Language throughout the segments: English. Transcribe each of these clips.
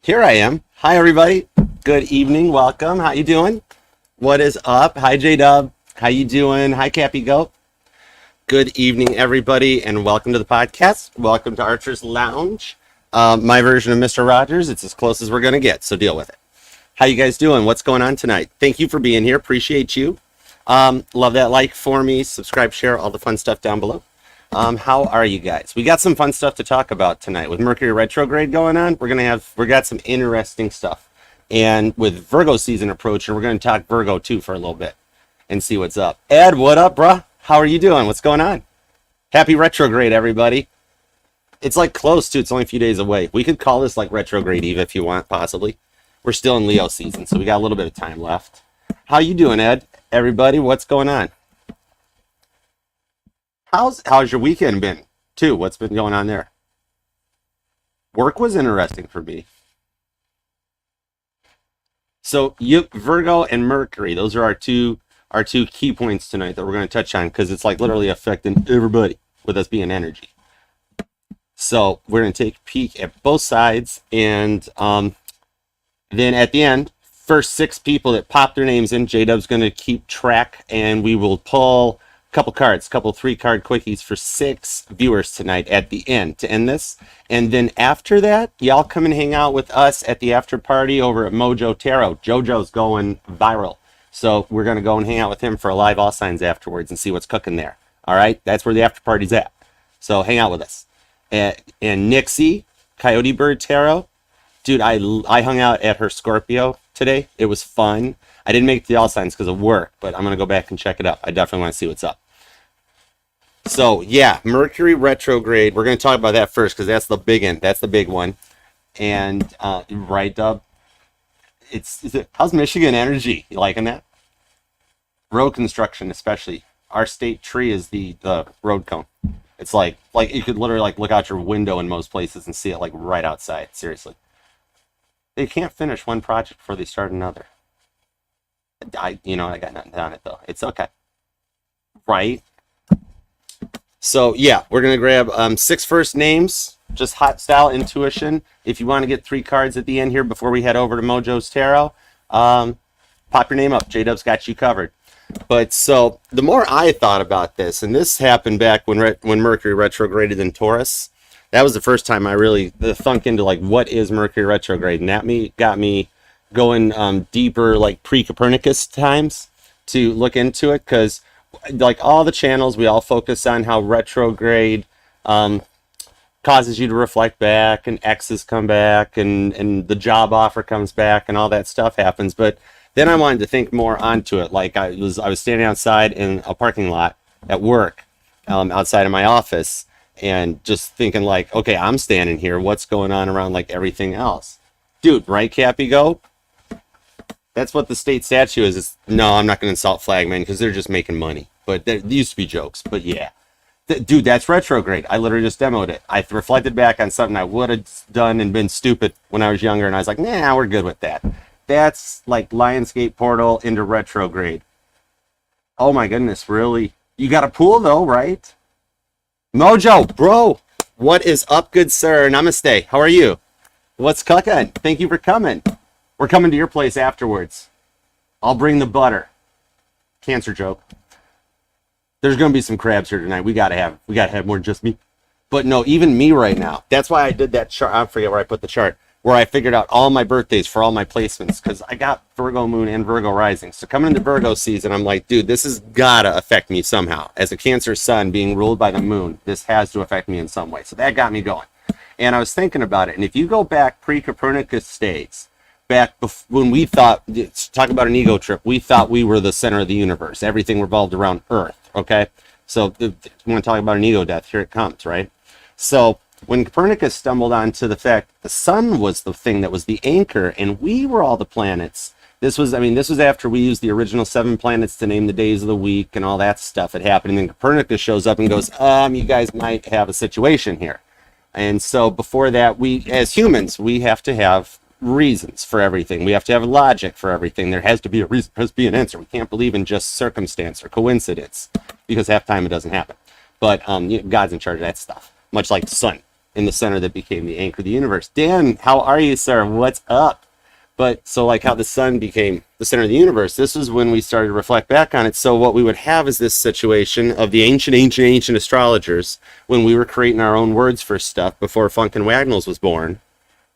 Here I am. Hi, everybody. Good evening. Welcome. How you doing? What is up? Hi, J-Dub. How you doing? Hi, Cappy Goat. Good evening, everybody, and welcome to the podcast. Welcome to Archer's Lounge. My version of Mr. Rogers. It's as close as we're going to get, so deal with it. How you guys doing? What's going on tonight? Thank you for being here. Appreciate you. Love that like for me. Subscribe, share, all the fun stuff down below. How are you guys? We got some fun stuff to talk about tonight with Mercury retrograde going on. We got some interesting stuff, and with Virgo season approaching, we're going to talk Virgo too for a little bit and see what's up. Ed, what up, bruh? How are you doing? What's going on? Happy retrograde, everybody. It's like close to. It's only a few days away. We could call this like retrograde eve if you want, possibly. We're still in Leo season, so we got a little bit of time left. How you doing, Ed? Everybody, what's going on? How's your weekend been, too? What's been going on there? Work was interesting for me. So, Virgo and Mercury, those are our two key points tonight that we're going to touch on, because it's like literally affecting everybody with us being energy. So, we're going to take a peek at both sides, and then at the end, first 6 people that pop their names in, J-Dub's going to keep track, and we will pull couple 3-card quickies for 6 viewers tonight at the end to end this. And then after that, y'all come and hang out with us at the after party over at Mojo Tarot. Jojo's going viral, so we're going to go and hang out with him for a live all signs afterwards and see what's cooking there. All right, that's where the after party's at, so hang out with us. And Nixie, Coyote Bird Tarot, dude, I hung out at her Scorpio today. It was fun. I didn't make the all signs because of work, but I'm going to go back and check it out. I definitely want to see what's up. So, yeah, Mercury retrograde. We're going to talk about that first because that's the big one. That's the big one. And, right, Dub? How's Michigan energy? You liking that? Road construction, especially. Our state tree is the road cone. It's like you could literally like look out your window in most places and see it like right outside. Seriously. They can't finish one project before they start another. I got nothing on it, though. It's okay. Right? So, yeah, we're going to grab 6 first names, just hot style intuition. If you want to get 3 cards at the end here before we head over to Mojo's Tarot, pop your name up. J-Dub's got you covered. But so the more I thought about this, and this happened back when Mercury retrograded in Taurus, that was the first time I really thunk into, like, what is Mercury retrograde? And that got me going deeper, like pre-Copernicus times to look into it, because like all the channels, we all focus on how retrograde causes you to reflect back, and exes come back, and the job offer comes back, and all that stuff happens. But then I wanted to think more onto it. Like I was standing outside in a parking lot at work, outside of my office, and just thinking like, okay, I'm standing here. What's going on around like everything else? Dude, right, Cappy Go? That's what the state statue is. No, I'm not going to insult flagmen because they're just making money. But there used to be jokes. But yeah. Dude, that's retrograde. I literally just demoed it. I reflected back on something I would have done and been stupid when I was younger. And I was like, nah, we're good with that. That's like Lionsgate portal into retrograde. Oh my goodness, really? You got a pool though, right? Mojo, bro. What is up, good sir? Namaste. How are you? What's cooking? Thank you for coming. We're coming to your place afterwards. I'll bring the butter. Cancer joke. There's gonna be some crabs here tonight. We gotta have more than just me. But no, even me right now. That's why I did that chart. I forget where I put the chart. Where I figured out all my birthdays for all my placements, because I got Virgo moon and Virgo rising. So coming into Virgo season, I'm like, dude, this has gotta affect me somehow. As a Cancer sun being ruled by the moon, this has to affect me in some way. So that got me going. And I was thinking about it. And if you go back pre-Copernicus days, back when we thought, talk about an ego trip, we thought we were the center of the universe. Everything revolved around Earth, okay? So if you want to talk about an ego death, here it comes, right? So when Copernicus stumbled onto the fact the sun was the thing that was the anchor and we were all the planets, this was after we used the original 7 planets to name the days of the week and all that stuff had happened. And then Copernicus shows up and goes, you guys might have a situation here. And so before that, we, as humans, we have to have reasons for everything. We have to have logic for everything. There has to be a reason. There has to be an answer. We can't believe in just circumstance or coincidence, because half the time it doesn't happen. But God's in charge of that stuff, much like the sun. in the center that became the anchor of the universe. Dan, how are you, sir? What's up? But so like how the sun became the center of the universe, this is when we started to reflect back on it. So what we would have is this situation of the ancient astrologers, when we were creating our own words for stuff before Funkin' Wagnalls was born,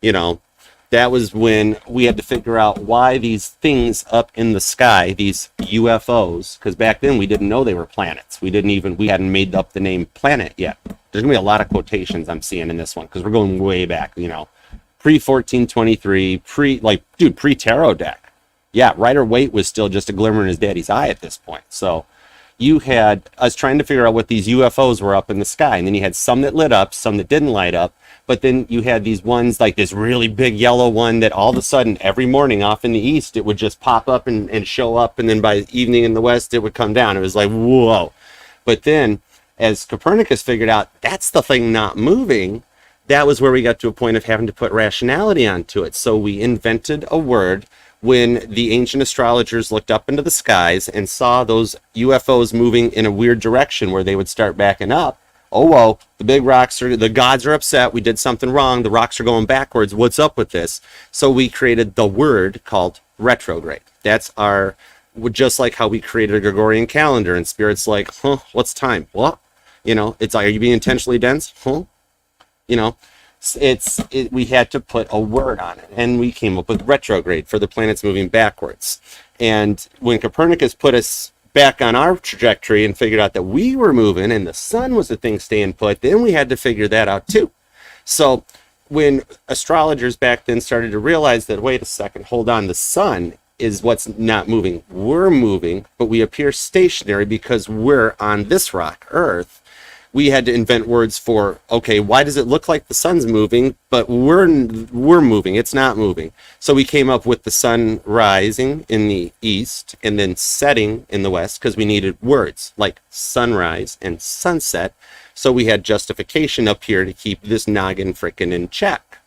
you know, that was when we had to figure out why these things up in the sky, these UFOs, because back then we didn't know they were planets. We hadn't made up the name planet yet. There's gonna be a lot of quotations I'm seeing in this one, because we're going way back, you know. Pre-1423, pre-tarot deck. Yeah, Rider-Waite was still just a glimmer in his daddy's eye at this point. So you had us trying to figure out what these UFOs were up in the sky. And then you had some that lit up, some that didn't light up. But then you had these ones like this really big yellow one that all of a sudden every morning off in the east, it would just pop up and show up. And then by evening in the west, it would come down. It was like, whoa. But then as Copernicus figured out, that's the thing not moving, that was where we got to a point of having to put rationality onto it. So we invented a word when the ancient astrologers looked up into the skies and saw those UFOs moving in a weird direction where they would start backing up. Oh, whoa, the gods are upset. We did something wrong. The rocks are going backwards. What's up with this? So we created the word called retrograde. That's just like how we created a Gregorian calendar, and Spirit's like, huh, what's time? What? You know, it's like, are you being intentionally dense? Huh? You know, we had to put a word on it, and we came up with retrograde for the planets moving backwards. And when Copernicus put us back on our trajectory and figured out that we were moving and the sun was the thing staying put, then we had to figure that out too. So when astrologers back then started to realize that, wait a second, hold on, the sun is what's not moving. We're moving, but we appear stationary because we're on this rock, Earth. We had to invent words for, okay, why does it look like the sun's moving, but we're moving, it's not moving. So we came up with the sun rising in the east and then setting in the west, because we needed words like sunrise and sunset. So we had justification up here to keep this noggin frickin' in check.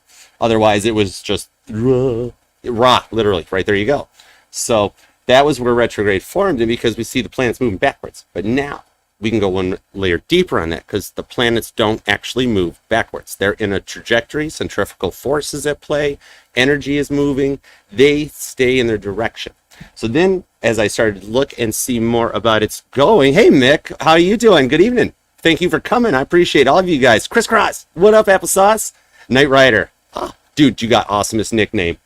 Otherwise it was just raw, literally, right there you go. So that was where retrograde formed, and because we see the planets moving backwards. But now we can go one layer deeper on that, because the planets don't actually move backwards. They're in a trajectory, centrifugal force is at play, energy is moving, they stay in their direction. So then as I started to look and see more about its going, hey Mick, how are you doing? Good evening. Thank you for coming. I appreciate all of you guys. Crisscross, what up, applesauce? Knight Rider. Oh, dude, you got awesomest nickname.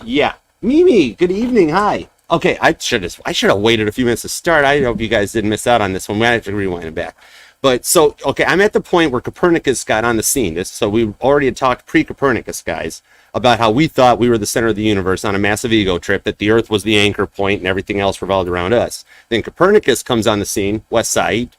Yeah. Mimi, good evening. Hi. Okay, I should have waited a few minutes to start. I hope you guys didn't miss out on this one. We might have to rewind it back. But so, okay, I'm at the point where Copernicus got on the scene. So we already had talked pre-Copernicus, guys, about how we thought we were the center of the universe on a massive ego trip, that the Earth was the anchor point and everything else revolved around us. Then Copernicus comes on the scene, West Side,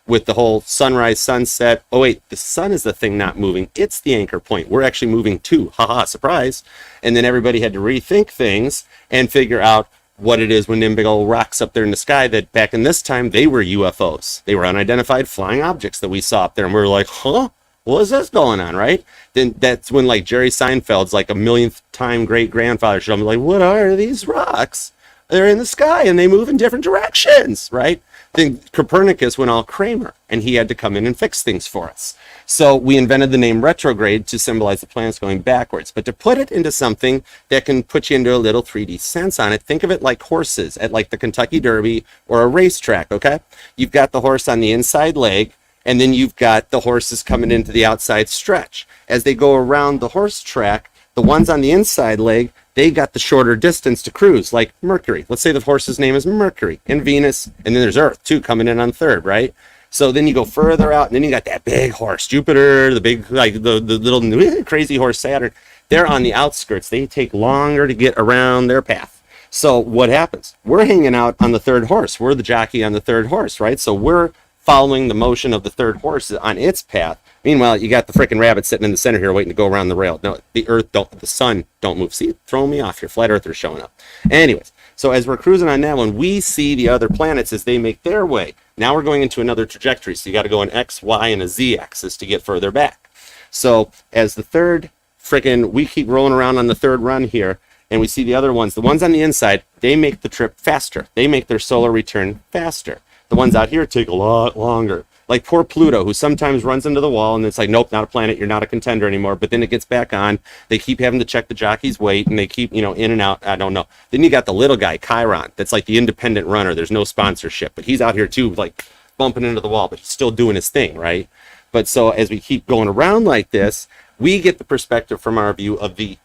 with the whole sunrise, sunset. Oh wait, the sun is the thing not moving. It's the anchor point. We're actually moving too. Haha, surprise. And then everybody had to rethink things and figure out what it is when them big old rocks up there in the sky, that back in this time, they were UFOs. They were unidentified flying objects that we saw up there. And we were like, huh? What is this going on, right? Then that's when like Jerry Seinfeld's like a millionth time great-grandfather showed me like, what are these rocks? They're in the sky and they move in different directions, right? Then Copernicus went all Kramer and he had to come in and fix things for us. So we invented the name retrograde to symbolize the planets going backwards. But to put it into something that can put you into a little 3D sense on it, think of it like horses at like the Kentucky Derby or a racetrack, okay? You've got the horse on the inside leg, and then you've got the horses coming into the outside stretch. As they go around the horse track, the ones on the inside leg, they got the shorter distance to cruise, like Mercury. Let's say the horse's name is Mercury, and Venus, and then there's Earth too coming in on third, right? So then you go further out, and then you got that big horse, Jupiter, the big, like the little crazy horse, Saturn. They're on the outskirts. They take longer to get around their path. So what happens? We're hanging out on the third horse. We're the jockey on the third horse, right? So we're following the motion of the third horse on its path. Meanwhile, you got the freaking rabbit sitting in the center here waiting to go around the rail. No, the sun don't move. See, throwing me off here. Flat earthers showing up. Anyways, so as we're cruising on that one, we see the other planets as they make their way. Now we're going into another trajectory. So you got to go an X, Y, and a Z axis to get further back. So as the third we keep rolling around on the third run here, and we see the other ones. The ones on the inside, they make the trip faster. They make their solar return faster. The ones out here take a lot longer. Like poor Pluto, who sometimes runs into the wall and it's like, nope, not a planet, you're not a contender anymore. But then it gets back on. They keep having to check the jockey's weight and they keep, you know, in and out. I don't know. Then you got the little guy, Chiron, that's like the independent runner. There's no sponsorship, but he's out here too, like bumping into the wall, but he's still doing his thing, right? But so as we keep going around like this, we get the perspective from our view of the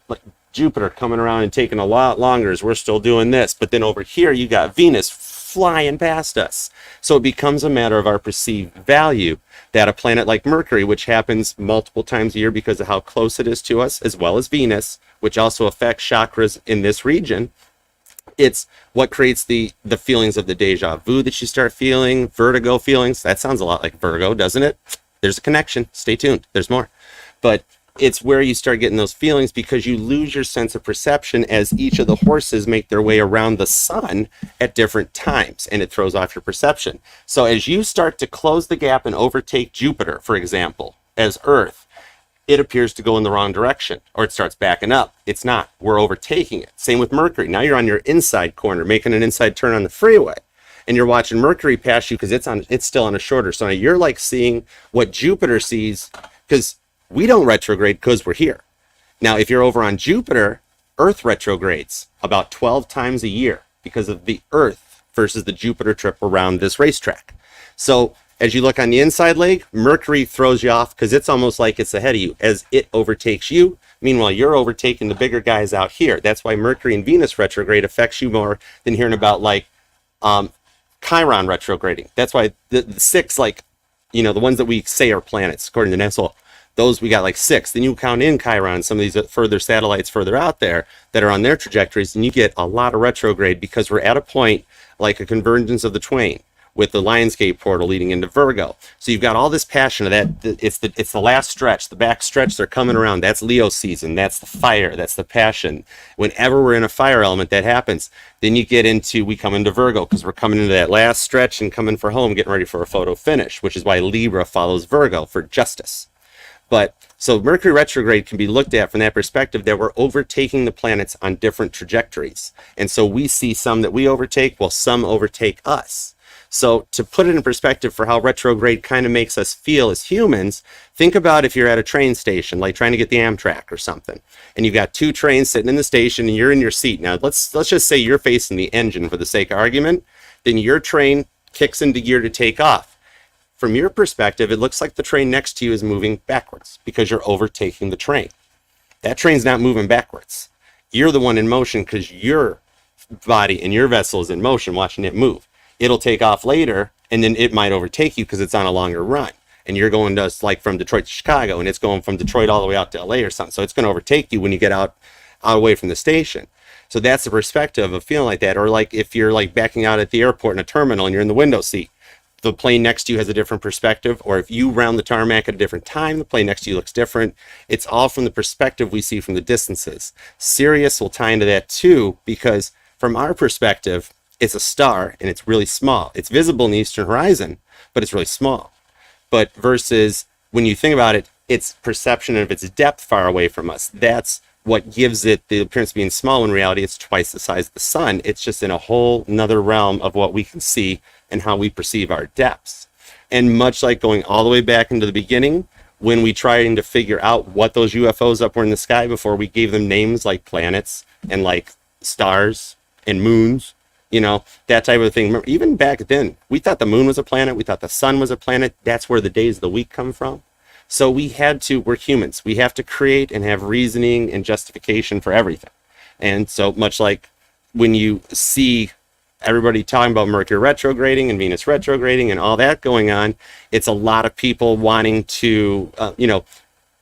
like Jupiter coming around and taking a lot longer as we're still doing this. But then over here, you got Venus flying past us. So it becomes a matter of our perceived value that a planet like Mercury, which happens multiple times a year because of how close it is to us, as well as Venus, which also affects chakras in this region, it's what creates the feelings of the deja vu that you start feeling, vertigo feelings. That sounds a lot like Virgo, doesn't it? There's a connection. Stay tuned. There's more. But it's where you start getting those feelings because you lose your sense of perception as each of the horses make their way around the sun at different times, and it throws off your perception. So as you start to close the gap and overtake Jupiter, for example, as Earth, it appears to go in the wrong direction, or it starts backing up. It's not. We're overtaking it. Same with Mercury. Now you're on your inside corner, making an inside turn on the freeway, and you're watching Mercury pass you because it's still on a shorter. So now you're like seeing what Jupiter sees, because we don't retrograde because we're here. Now, if you're over on Jupiter, Earth retrogrades about 12 times a year because of the Earth versus the Jupiter trip around this racetrack. So as you look on the inside leg, Mercury throws you off because it's almost like it's ahead of you as it overtakes you. Meanwhile, you're overtaking the bigger guys out here. That's why Mercury and Venus retrograde affects you more than hearing about like Chiron retrograding. That's why the six, like, you know, the ones that we say are planets, according to NASA, those we got like 6. Then you count in Chiron, some of these further satellites further out there that are on their trajectories, and you get a lot of retrograde because we're at a point like a convergence of the twain with the Lionsgate portal leading into Virgo. So you've got all this passion of that. It's the last stretch, the back stretch. They're coming around. That's Leo season. That's the fire. That's the passion. Whenever we're in a fire element, that happens. Then you get into, we come into Virgo because we're coming into that last stretch and coming for home, getting ready for a photo finish, which is why Libra follows Virgo for justice. But so Mercury retrograde can be looked at from that perspective that we're overtaking the planets on different trajectories. And so we see some that we overtake while some overtake us. So to put it in perspective for how retrograde kind of makes us feel as humans, think about if you're at a train station, like trying to get the Amtrak or something, and you've got 2 trains sitting in the station and you're in your seat. Now, let's just say you're facing the engine for the sake of argument. Then your train kicks into gear to take off. From your perspective, it looks like the train next to you is moving backwards because you're overtaking the train. That train's not moving backwards. You're the one in motion because your body and your vessel is in motion watching it move. It'll take off later, and then it might overtake you because it's on a longer run. And you're going to, like, from Detroit to Chicago, and it's going from Detroit all the way out to LA or something. So it's going to overtake you when you get out away from the station. So that's the perspective of feeling like that. Or like if you're like backing out at the airport in a terminal and you're in the window seat, the plane next to you has a different perspective. Or if you round the tarmac at a different time, the plane next to you looks different. It's all from the perspective we see from the distances. Sirius will tie into that too, because from our perspective, it's a star and it's really small. It's visible in the eastern horizon, but it's really small. But versus when you think about it, its perception of its depth far away from us, that's what gives it the appearance of being small. In reality, it's twice the size of the sun. It's just in a whole another realm of what we can see and how we perceive our depths. And much like going all the way back into the beginning, when we trying to figure out what those UFOs up were in the sky before we gave them names like planets and like stars and moons, you know, that type of thing. Remember, even back then, we thought the moon was a planet. We thought the sun was a planet. That's where the days of the week come from. So we had to, we're humans. We have to create and have reasoning and justification for everything. And so much like when you see everybody talking about Mercury retrograding and Venus retrograding and all that going on, it's a lot of people wanting to, you know,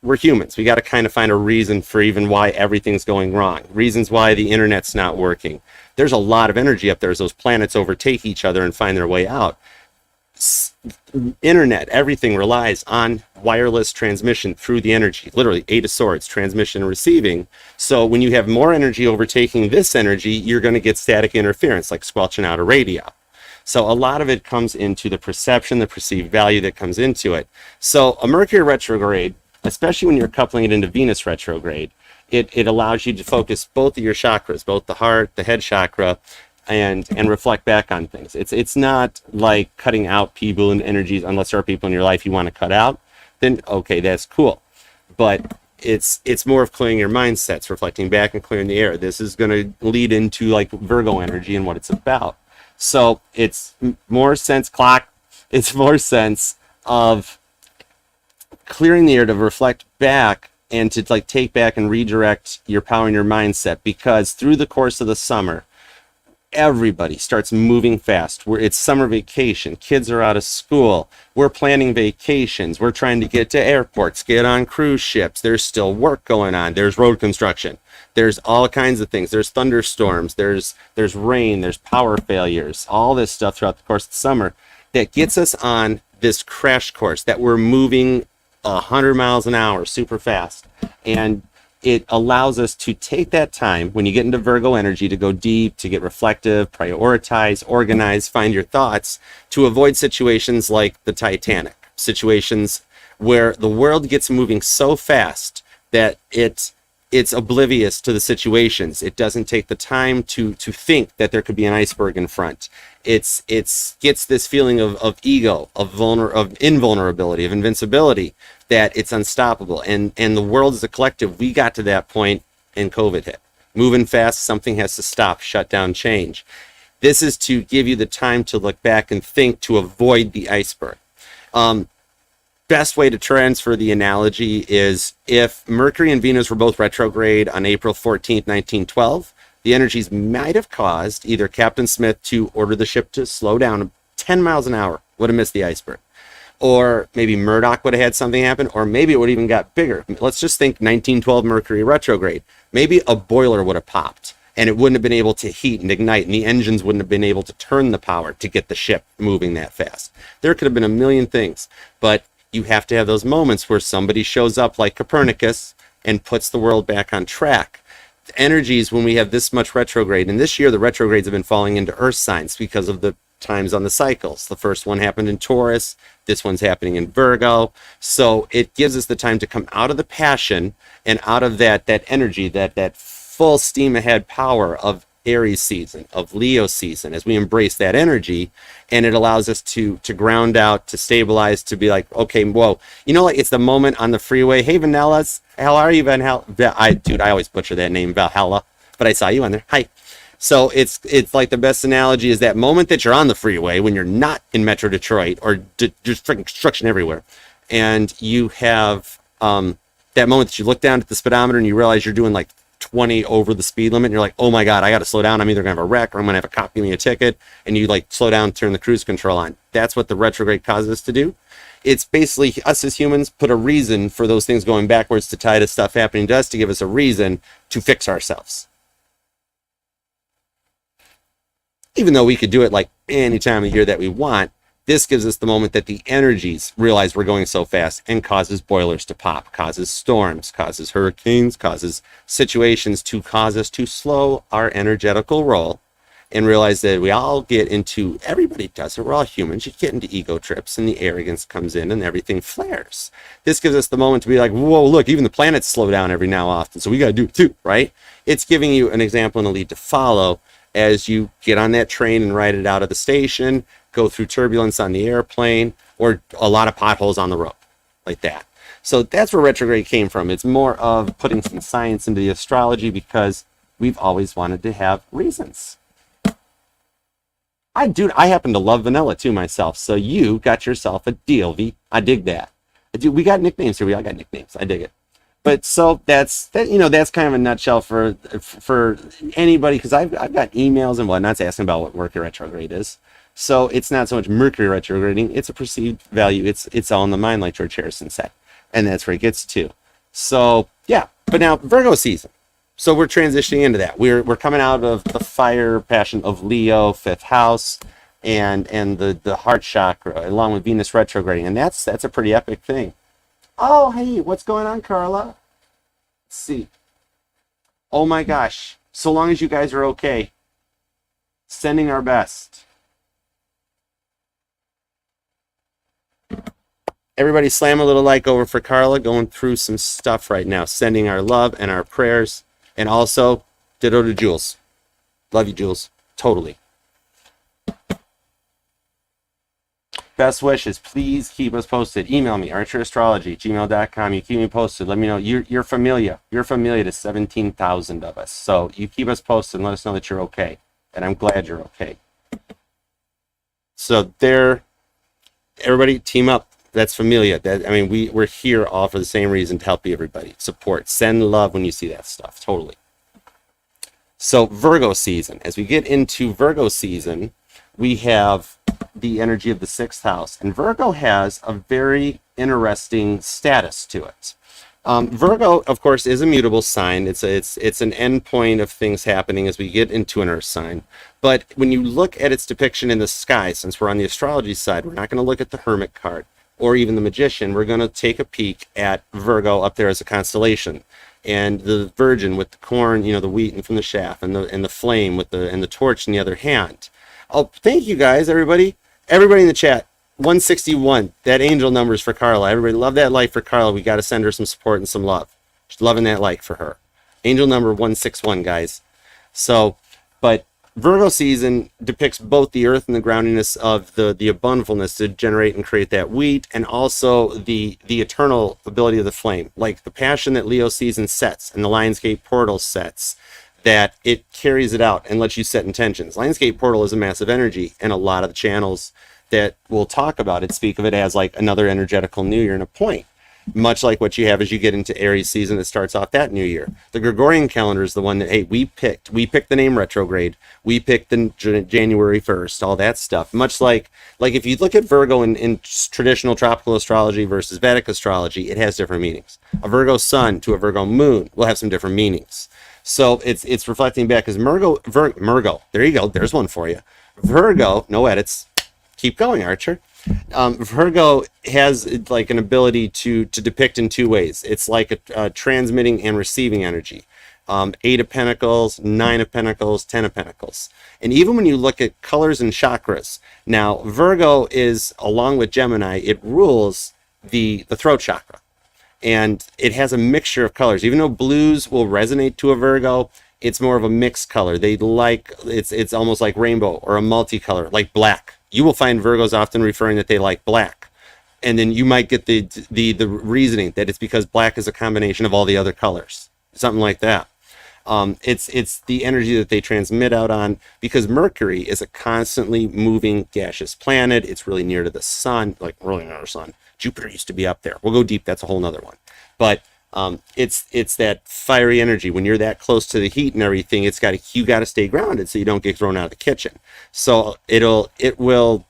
we're humans. We got to kind of find a reason for even why everything's going wrong. Reasons why the internet's not working. There's a lot of energy up there as those planets overtake each other and find their way out. Internet, everything relies on wireless transmission through the energy, literally 8 of swords, transmission and receiving. So when you have more energy overtaking this energy, you're going to get static interference, like squelching out a radio. So a lot of it comes into the perception, the perceived value that comes into it. So a Mercury retrograde, especially when you're coupling it into Venus retrograde, it allows you to focus both of your chakras, both the heart, the head chakra, and reflect back on things. It's not like cutting out people and energies unless there are people in your life you want to cut out. Then okay, that's cool. But it's more of clearing your mindsets, reflecting back and clearing the air. This is going to lead into like Virgo energy and what it's about. So it's more sense clock. It's more sense of clearing the air to reflect back and to like take back and redirect your power and your mindset, because through the course of the summer, everybody starts moving fast. It's summer vacation. Kids are out of school. We're planning vacations. We're trying to get to airports, get on cruise ships. There's still work going on. There's road construction. There's all kinds of things. There's thunderstorms. There's rain. There's power failures. All this stuff throughout the course of the summer that gets us on this crash course that we're moving 100 miles an hour super fast. And it allows us to take that time when you get into Virgo energy to go deep, to get reflective, prioritize, organize, find your thoughts, to avoid situations like the Titanic, situations where the world gets moving so fast that it's oblivious to the situations. It doesn't take the time to think that there could be an iceberg in front. It's gets this feeling of ego, of invulnerability, of invincibility, that it's unstoppable. And the world as a collective, we got to that point and COVID hit. Moving fast, something has to stop, shut down, change. This is to give you the time to look back and think, to avoid the iceberg. Best way to transfer the analogy is if Mercury and Venus were both retrograde on April 14th, 1912, the energies might have caused either Captain Smith to order the ship to slow down 10 miles an hour, would have missed the iceberg. Or maybe Murdoch would have had something happen, or maybe it would even got bigger. Let's just think 1912 Mercury retrograde. Maybe a boiler would have popped and it wouldn't have been able to heat and ignite, and the engines wouldn't have been able to turn the power to get the ship moving that fast. There could have been a million things, but you have to have those moments where somebody shows up like Copernicus and puts the world back on track. The energies, when we have this much retrograde, and this year the retrogrades have been falling into earth signs because of the times on the cycles. The first one happened in Taurus. This one's happening in Virgo. So it gives us the time to come out of the passion and out of that energy, that full steam ahead power of Aries season, of Leo season, as we embrace that energy. And it allows us to ground out, to stabilize, to be like, okay, whoa, you know, like it's the moment on the freeway. Hey, Vanellas, how are you, Dude, I always butcher that name, Valhalla, but I saw you on there. Hi. So it's like the best analogy is that moment that you're on the freeway when you're not in Metro Detroit or just freaking construction everywhere, and you have that moment that you look down at the speedometer and you realize you're doing like 20 over the speed limit, and you're like, oh my god, I got to slow down. I'm either gonna have a wreck or I'm gonna have a cop give me a ticket. And you like slow down, turn the cruise control on. That's what the retrograde causes us to do. It's basically us as humans put a reason for those things going backwards to tie to stuff happening to us, to give us a reason to fix ourselves. Even though we could do it like any time of the year that we want, this gives us the moment that the energies realize we're going so fast and causes boilers to pop, causes storms, causes hurricanes, causes situations to cause us to slow our energetical roll and realize that we all get into, everybody does it, we're all humans, you get into ego trips and the arrogance comes in and everything flares. This gives us the moment to be like, whoa, look, even the planets slow down every now and often, so we got to do it too, right? It's giving you an example and a lead to follow as you get on that train and ride it out of the station, go through turbulence on the airplane, or a lot of potholes on the road, like that. So that's where retrograde came from. It's more of putting some science into the astrology because we've always wanted to have reasons. I happen to love vanilla too myself, so you got yourself a deal, V. I dig that. We got nicknames here. We all got nicknames. I dig it. But so that's kind of a nutshell for anybody, because I've got emails and whatnot asking about what Mercury retrograde is. So it's not so much Mercury retrograding, it's a perceived value. It's all in the mind, like George Harrison said. And that's where it gets to. So yeah, but now Virgo season. So we're transitioning into that. We're coming out of the fire passion of Leo, 5th house, and the heart chakra, along with Venus retrograding. And that's a pretty epic thing. Oh, hey, what's going on, Carla? Let's see. Oh my gosh. So long as you guys are okay. Sending our best. Everybody slam a little like over for Carla, going through some stuff right now. Sending our love and our prayers. And also, ditto to Jules. Love you, Jules. Totally. Best wishes, please keep us posted. Email me, ArcherAstrology@gmail.com. You keep me posted. Let me know. You're familiar. You're familiar to 17,000 of us. So you keep us posted and let us know that you're okay. And I'm glad you're okay. So there, everybody team up. That's familiar. I mean, we're here all for the same reason, to help everybody. Support. Send love when you see that stuff. Totally. So Virgo season. As we get into Virgo season, we have the energy of the 6th house. And Virgo has a very interesting status to it. Virgo, of course, is a mutable sign. It's an endpoint of things happening as we get into an earth sign. But when you look at its depiction in the sky, since we're on the astrology side, we're not going to look at the Hermit card or even the Magician. We're going to take a peek at Virgo up there as a constellation. And the Virgin with the corn, the wheat and from the shaft, and the flame with the torch in the other hand. Oh, thank you guys, everybody. Everybody in the chat. 161. That angel number is for Carla. Everybody love that like for Carla. We got to send her some support and some love. She's loving that like for her. Angel number 161, guys. So, but Virgo season depicts both the earth and the groundiness of the abundantness to generate and create that wheat, and also the eternal ability of the flame, like the passion that Leo season sets and the Lionsgate portal sets, that it carries it out and lets you set intentions. Lionsgate portal is a massive energy, and a lot of the channels that we'll talk about it speak of it as like another energetical new year and a point, much like what you have as you get into Aries season that starts off that new year. The Gregorian calendar is the one that, hey, we picked the name Retrograde, we picked the January 1st, all that stuff. Much like if you look at Virgo in traditional tropical astrology versus Vedic astrology, it has different meanings. A Virgo sun to a Virgo moon will have some different meanings. So it's reflecting back as Virgo. There you go. There's one for you. Virgo, no edits. Keep going, Archer. Virgo has like an ability to depict in two ways. It's like a transmitting and receiving energy. 8 of Pentacles, 9 of Pentacles, 10 of Pentacles. And even when you look at colors and chakras, now Virgo is, along with Gemini, it rules the throat chakra. And it has a mixture of colors. Even though blues will resonate to a Virgo, it's more of a mixed color. It's almost like rainbow or a multicolor, like black. You will find Virgos often referring that they like black. And then you might get the reasoning that it's because black is a combination of all the other colors. Something like that. It's the energy that they transmit out on, because Mercury is a constantly moving gaseous planet. It's really near to the sun, like really near the sun. Jupiter used to be up there. We'll go deep. That's a whole nother one. But it's that fiery energy. When you're that close to the heat and everything, you got to stay grounded so you don't get thrown out of the kitchen. So it will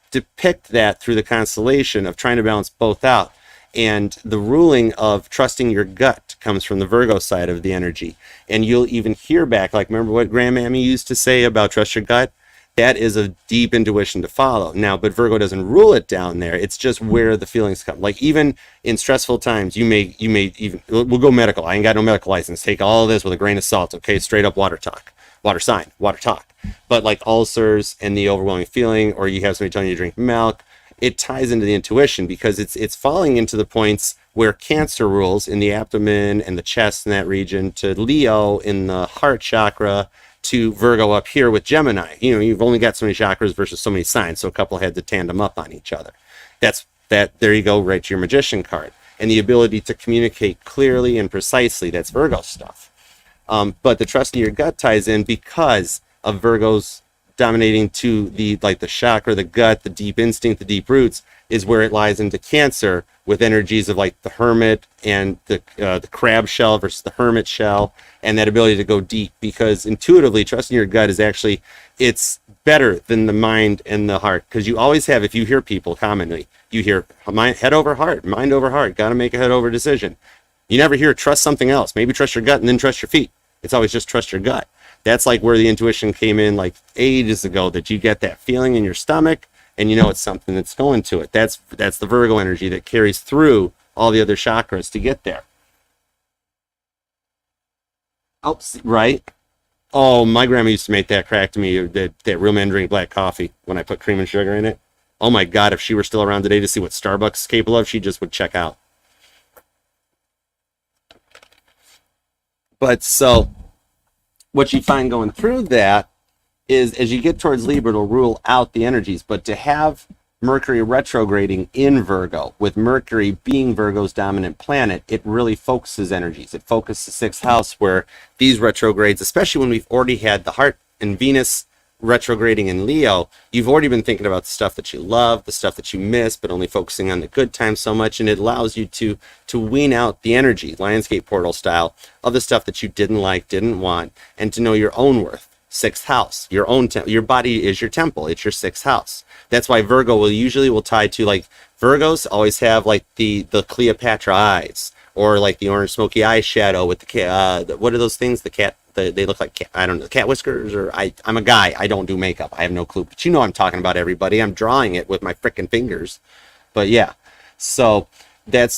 depict that through the constellation of trying to balance both out. And the ruling of trusting your gut comes from the Virgo side of the energy. And you'll even hear back, like, remember what Grandmammy used to say about trust your gut? That is a deep intuition to follow. Now, but Virgo doesn't rule it down there. It's just where the feelings come. Like even in stressful times, you may even, we'll go medical. I ain't got no medical license. Take all of this with a grain of salt. Okay, straight up water talk, water sign, water talk. But like ulcers and the overwhelming feeling, or you have somebody telling you to drink milk, it ties into the intuition, because it's falling into the points where Cancer rules in the abdomen and the chest in that region, to Leo in the heart chakra, to Virgo up here with Gemini. You've only got so many chakras versus so many signs, so a couple had to tandem up on each other. There you go, right to your Magician card. And the ability to communicate clearly and precisely, that's Virgo stuff. But the trust in your gut ties in because of Virgo's dominating to the chakra, the gut, the deep instinct, the deep roots, is where it lies into Cancer, with energies of like the hermit and the crab shell versus the hermit shell, and that ability to go deep, because intuitively trusting your gut is actually, it's better than the mind and the heart. Because you always have, if you hear people commonly, you hear head over heart, mind over heart, got to make a head over decision. You never hear trust something else. Maybe trust your gut and then trust your feet. It's always just trust your gut. That's like where the intuition came in like ages ago, that you get that feeling in your stomach and you know it's something that's going to it. That's the Virgo energy that carries through all the other chakras to get there. Oh, right. Oh, my grandma used to make that crack to me, that real men drink black coffee when I put cream and sugar in it. Oh my God, if she were still around today to see what Starbucks is capable of, she just would check out. But so what you find going through that is as you get towards Libra, it'll rule out the energies. But to have Mercury retrograding in Virgo, with Mercury being Virgo's dominant planet, it really focuses energies. It focuses the sixth house, where these retrogrades, especially when we've already had the heart and Venus retrograding in Leo, you've already been thinking about the stuff that you love, the stuff that you miss, but only focusing on the good times so much, and it allows you to wean out the energy, Lionsgate portal style, of the stuff that you didn't like, didn't want, and to know your own worth. Sixth house, your own your body is your temple, it's your sixth house. That's why Virgo will tie to, like, Virgos always have like the Cleopatra eyes, or like the orange smoky eyeshadow with the cat. What are those things? The cat. They look like cat, I don't know, cat whiskers. Or I'm a guy. I don't do makeup. I have no clue. But you know what I'm talking about, everybody. I'm drawing it with my frickin' fingers. But yeah, so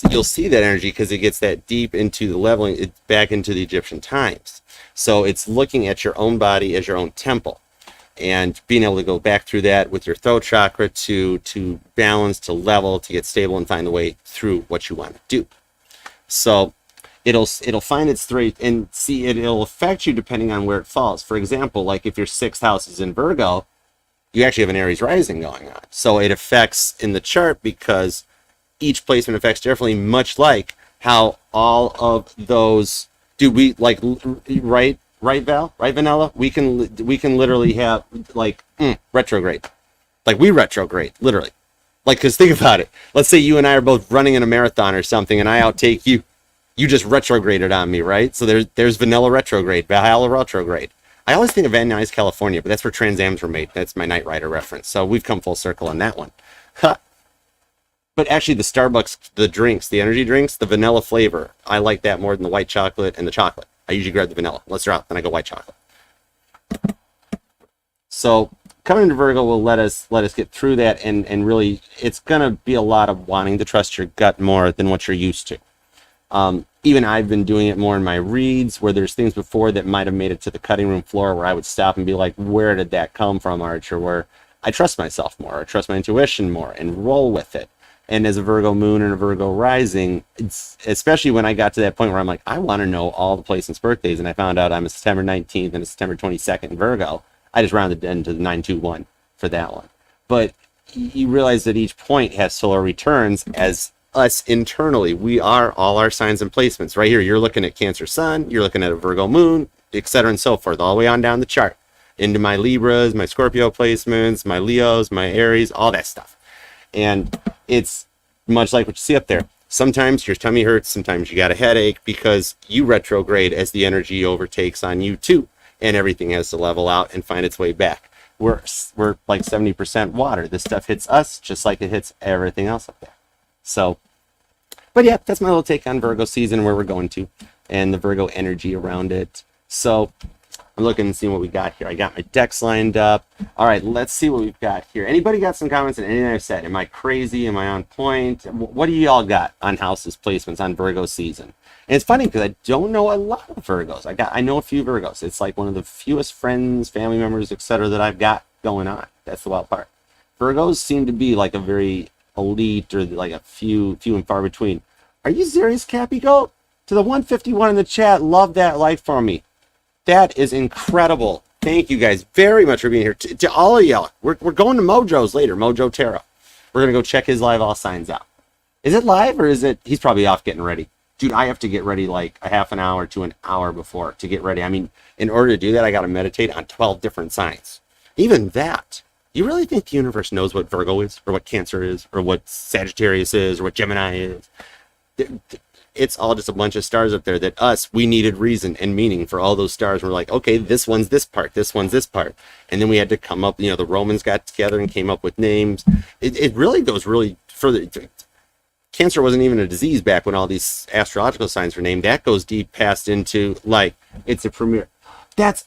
you'll see that energy because it gets that deep into the leveling. It's back into the Egyptian times. So it's looking at your own body as your own temple, and being able to go back through that with your throat chakra to balance, to level, to get stable and find the way through what you want to do. So it'll find its straight, and see, it'll affect you depending on where it falls. For example, like if your sixth house is in Virgo, you actually have an Aries rising going on. So it affects in the chart because each placement affects differently, much like how all of those, we like, right, Val? Right, Vanilla? We can literally have, like, retrograde. Like, we retrograde, literally. Like, because think about it. Let's say you and I are both running in a marathon or something, and I outtake you. You just retrograded on me, right? So there's Vanilla retrograde, Valhalla retrograde. I always think of Van Nuys, California, but that's where Trans Ams were made. That's my Knight Rider reference. So we've come full circle on that one. But actually, the Starbucks, the drinks, the energy drinks, the vanilla flavor, I like that more than the white chocolate and the chocolate. I usually grab the vanilla. Unless they're out, then I go white chocolate. So coming to Virgo will let us get through that, and really, it's gonna be a lot of wanting to trust your gut more than what you're used to. Even I've been doing it more in my reads, where there's things before that might have made it to the cutting room floor where I would stop and be like, where did that come from, Archer? Where I trust myself more, I trust my intuition more, and roll with it. And as a Virgo moon and a Virgo rising, it's especially when I got to that point where I'm like, I want to know all the placements' birthdays, and I found out I'm a September 19th and a September 22nd Virgo. I just rounded into the 921 for that one. But you realize that each point has solar returns as us internally. We are all our signs and placements. Right here, you're looking at Cancer Sun, you're looking at a Virgo moon, etc. and so forth, all the way on down the chart. Into my Libras, my Scorpio placements, my Leos, my Aries, all that stuff. And it's much like what you see up there. Sometimes your tummy hurts, sometimes you got a headache because you retrograde as the energy overtakes on you too. And everything has to level out and find its way back. We're like 70% water. This stuff hits us just like it hits everything else up there. So, but yeah, that's my little take on Virgo season, where we're going to, and the Virgo energy around it. So I'm looking and seeing what we got here. I got my decks lined up. All right, let's see what we've got here. Anybody got some comments on anything I've said? Am I crazy? Am I on point? What do you all got on houses placements on Virgo season? And it's funny because I don't know a lot of Virgos. I know a few Virgos. It's like one of the fewest friends, family members, etc. that I've got going on. That's the wild part. Virgos seem to be like a very elite, or like a few and far between. Are you serious, Cappy Goat? To the 151 in the chat, love that like for me. That is incredible. Thank you guys very much for being here. To all of y'all, we're going to Mojo's later, Mojo Tarot. We're going to go check his live all signs out. Is it live, or is it, he's probably off getting ready. Dude, I have to get ready like a half an hour to an hour before to get ready. I mean, in order to do that, I got to meditate on 12 different signs. Even that. You really think the universe knows what Virgo is, or what Cancer is, or what Sagittarius is, or what Gemini is? It's all just a bunch of stars up there that we needed reason and meaning for all those stars. We're like, okay, this one's this part, this one's this part. And then we had to come up, the Romans got together and came up with names. It really goes really further. Cancer wasn't even a disease back when all these astrological signs were named. That goes deep past into, like, it's a premiere.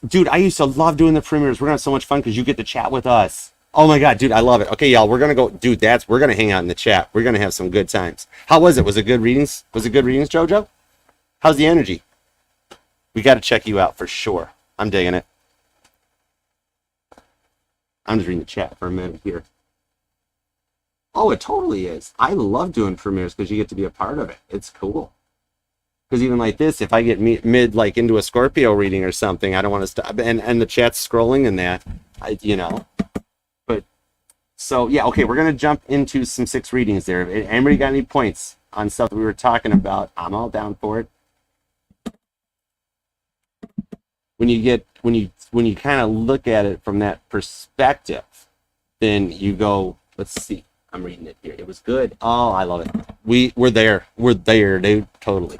Dude, I used to love doing the premieres. We're going to have so much fun because you get to chat with us. Oh my God, dude, I love it. Okay, y'all, we're going to go, dude, we're going to hang out in the chat. We're going to have some good times. How was it? Was it good readings? Jojo? How's the energy? We got to check you out for sure. I'm digging it. I'm just reading the chat for a minute here. Oh, it totally is. I love doing premieres because you get to be a part of it. It's cool. Because even like this, if I get mid like into a Scorpio reading or something, I don't want to stop. And the chat's scrolling and that, you know. But so yeah, okay, we're gonna jump into some 6 readings there. Anybody got any points on stuff that we were talking about? I'm all down for it. When you kind of look at it from that perspective, then you go, let's see. I'm reading it here. It was good. Oh, I love it. We're there. We're there, dude. Totally.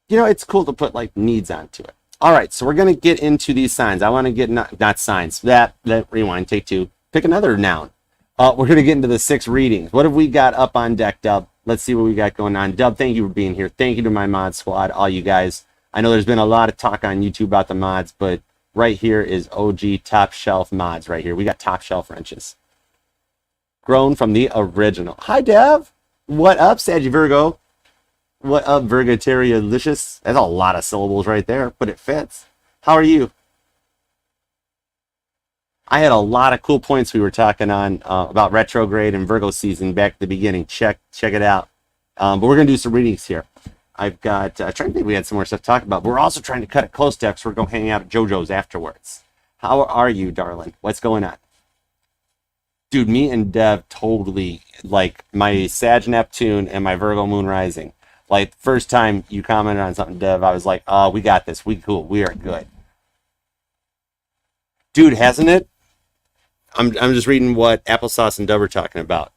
You know, it's cool to put like needs onto it. All right, so we're gonna get into these signs. I want to get not signs. That rewind. Take 2. Pick another noun. We're gonna get into the 6 readings. What have we got up on deck, Dub? Let's see what we got going on. Dub, thank you for being here. Thank you to my mod squad, all you guys. I know there's been a lot of talk on YouTube about the mods, but right here is OG top shelf mods right here. We got top shelf wrenches. Grown from the original. Hi, Dev. What up, Saggy Virgo? What up, Virgotarialicious? That's a lot of syllables right there, but it fits. How are you? I had a lot of cool points we were talking on about retrograde and Virgo season back at the beginning. Check it out. But we're going to do some readings here. I've got, trying to think we had some more stuff to talk about. But we're also trying to cut it close to because we're going to hang out at JoJo's afterwards. How are you, darling? What's going on? Dude, me and Dev totally, like, my Sag Neptune and my Virgo Moon Rising. Like, first time you commented on something, Dev, I was like, oh, we got this. We cool. We are good. Dude, hasn't it? I'm just reading what Applesauce and Dub are talking about.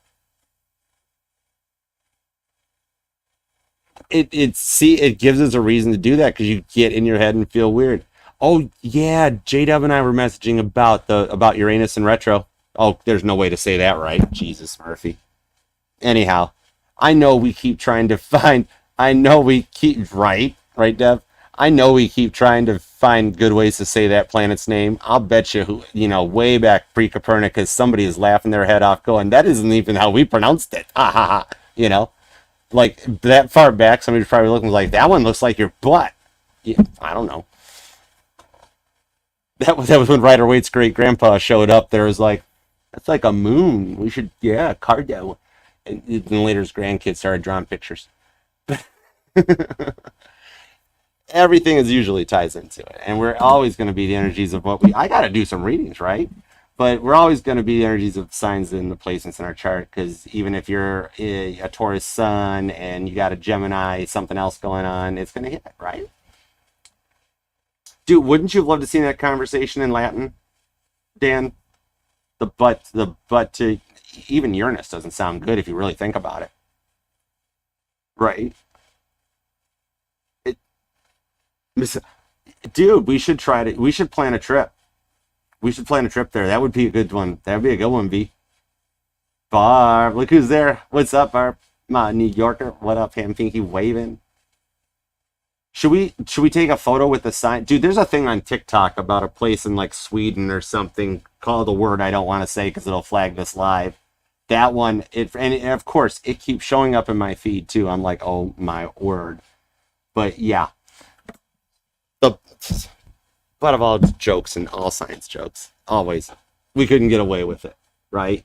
It gives us a reason to do that because you get in your head and feel weird. Oh yeah, J-Dub and I were messaging about Uranus and retro. Oh, there's no way to say that right. Jesus, Murphy. Anyhow, I know we keep trying to find. I know we keep right, Dev. I know we keep trying to find good ways to say that planet's name. I'll bet you, way back pre-Copernicus, somebody is laughing their head off, going, "That isn't even how we pronounced it." Ha ha ha. Like that far back, somebody's probably looking like, "That one looks like your butt." Yeah, I don't know. That was when Rider Waite's great grandpa showed up. There was like, "That's like a moon. We should, card that one." And then later his grandkids started drawing pictures. Everything is usually ties into it, and we're always going to be the energies of I got to do some readings, right? But we're always going to be the energies of signs in the placements in our chart, because even if you're a Taurus sun and you got a Gemini, something else going on, it's going to hit, right? Dude, wouldn't you have loved to see that conversation in Latin, Dan? The butt to even Uranus doesn't sound good if you really think about it, right? Dude, we should try to. We should plan a trip. We should plan a trip there. That would be a good one. That would be a good one, B. Barb, look who's there. What's up, Barb? My New Yorker. What up, Ham Pinky waving? Should we take a photo with the sign? Dude, there's a thing on TikTok about a place in like Sweden or something called a word I don't want to say because it'll flag this live. That one, and of course it keeps showing up in my feed too. I'm like, oh my word. But yeah. But of all jokes and all science jokes, always, we couldn't get away with it, right?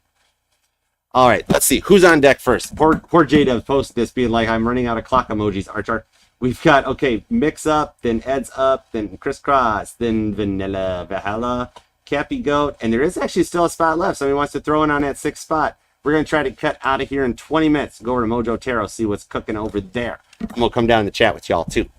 All right, let's see who's on deck first. Poor J-Dub posted this, being like, "I'm running out of clock emojis." Archer, we've got mix up, then Ed's up, then crisscross, then vanilla, Valhalla, Cappy Goat, and there is actually still a spot left. Somebody wants to throw in on that 6th spot. We're gonna try to cut out of here in 20 minutes. Go over to Mojo Tarot, see what's cooking over there, and we'll come down to chat with y'all too.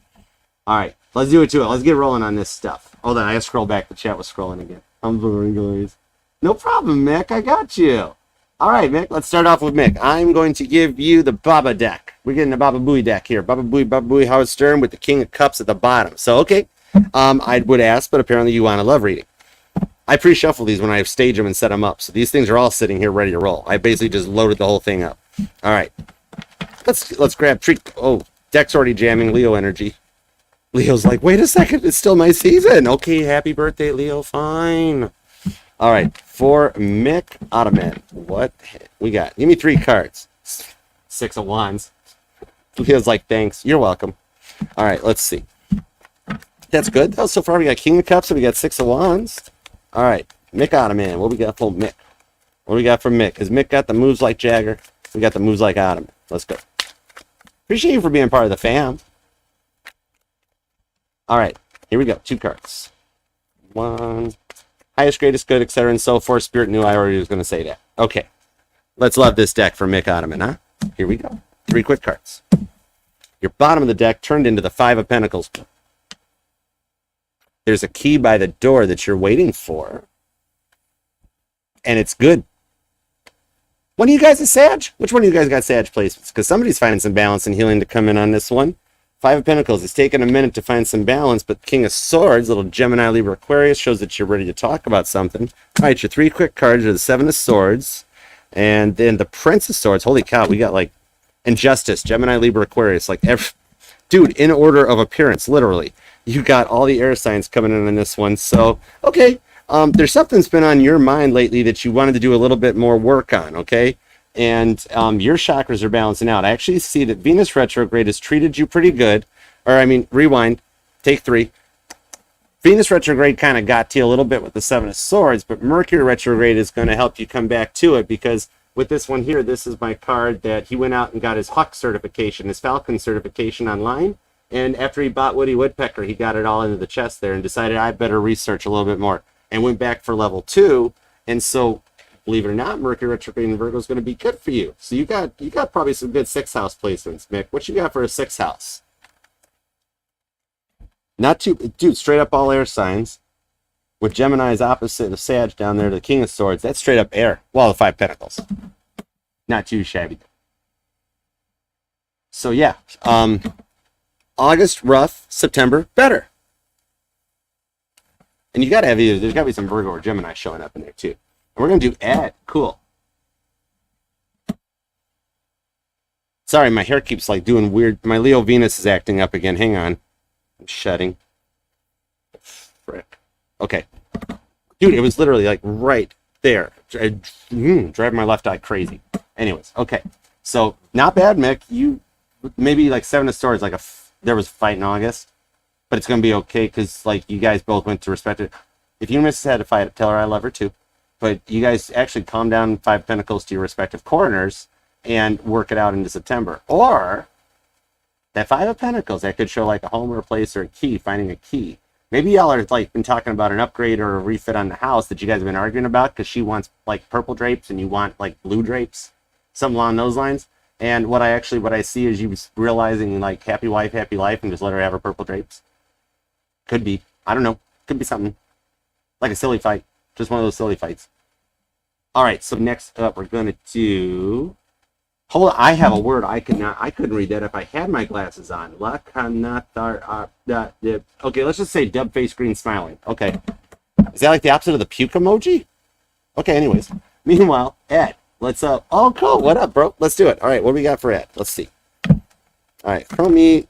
All right. Let's do it to it. Let's get rolling on this stuff. Hold on, I gotta scroll back. The chat was scrolling again. I'm sorry, guys. No problem, Mick. I got you. All right, Mick. Let's start off with Mick. I'm going to give you the Baba deck. We're getting the Baba Booey deck here. Baba Booey, Howard Stern with the King of Cups at the bottom. So, okay. I would ask, but apparently you want a love reading. I pre-shuffle these when I stage them and set them up. So these things are all sitting here ready to roll. I basically just loaded the whole thing up. All right. Let's grab treat. Oh, deck's already jamming. Leo energy. Leo's like, wait a second, it's still my season. Okay, happy birthday, Leo. Fine. All right, for Mick Ottoman, what we got? Give me 3 cards. 6 of Wands. Leo's like, thanks. You're welcome. All right, let's see. That's good. Oh, so far we got King of Cups and we got 6 of Wands. All right, Mick Ottoman. What we got for Mick? What we got for Mick? Because Mick got the moves like Jagger. We got the moves like Ottoman. Let's go. Appreciate you for being part of the fam. All right, here we go. 2 cards. 1. Highest, greatest good, etc. and so forth. Spirit knew I already was going to say that. Okay. Let's love this deck for Mick Ottoman, huh? Here we go. 3 quick cards. Your bottom of the deck turned into the 5 of Pentacles. There's a key by the door that you're waiting for. And it's good. One of you guys is Sag? Which one of you guys got Sag placements? Because somebody's finding some balance and healing to come in on this one. 5 of Pentacles. It's taken a minute to find some balance, but King of Swords, little Gemini, Libra, Aquarius, shows that you're ready to talk about something. All right, your 3 quick cards are the 7 of Swords, and then the Prince of Swords. Holy cow, we got like Injustice, Gemini, Libra, Aquarius, like dude, in order of appearance, literally. You got all the air signs coming in on this one. So, okay, there's something that's been on your mind lately that you wanted to do a little bit more work on, okay? And your chakras are balancing out. I actually see that Venus retrograde has treated you pretty good. Or, I mean, rewind. Take 3. Venus retrograde kind of got to you a little bit with the 7 of Swords, but Mercury retrograde is going to help you come back to it, because with this one here, this is my card that he went out and got his Hawk certification, his Falcon certification online. And after he bought Woody Woodpecker, he got it all into the chest there and decided I better research a little bit more, and went back for level 2. And so, believe it or not, Mercury retrograde in Virgo is going to be good for you. So you got probably some good 6th house placements, Mick. What you got for a 6th house? Not too, dude, straight up all air signs. With Gemini's opposite of Sag down there, the King of Swords, that's straight up air. Well, the 5 Pentacles. Not too shabby. So yeah, August, rough. September, better. And you got to have either, there's got to be some Virgo or Gemini showing up in there too. And we're going to do Ed. Cool. Sorry, my hair keeps like doing weird. My Leo Venus is acting up again. Hang on. I'm shutting. Frick. Okay. Dude, it was literally like right there. Driving my left eye crazy. Anyways, okay. So, not bad, Mick. You, maybe like 7 of Swords, like there was a fight in August. But it's going to be okay because like you guys both went to respective. If you and Mrs. had to fight, tell her I love her too. But you guys actually calm down 5 Pentacles to your respective corners and work it out into September. Or that 5 of Pentacles, that could show like a home or a place or a key, finding a key. Maybe y'all are like been talking about an upgrade or a refit on the house that you guys have been arguing about because she wants like purple drapes and you want like blue drapes, something along those lines. And what I see is you realizing like happy wife, happy life, and just let her have her purple drapes. Could be. I don't know. Could be something. Like a silly fight. Just one of those silly fights. All right, so next up we're going to do... Hold on, I have a word I couldn't read that if I had my glasses on. Okay, let's just say dub face green smiling. Okay. Is that like the opposite of the puke emoji? Okay, anyways. Meanwhile, Ed, let's oh cool, what up, bro? Let's do it. All right, what do we got for Ed? Let's see. All right, Chromie.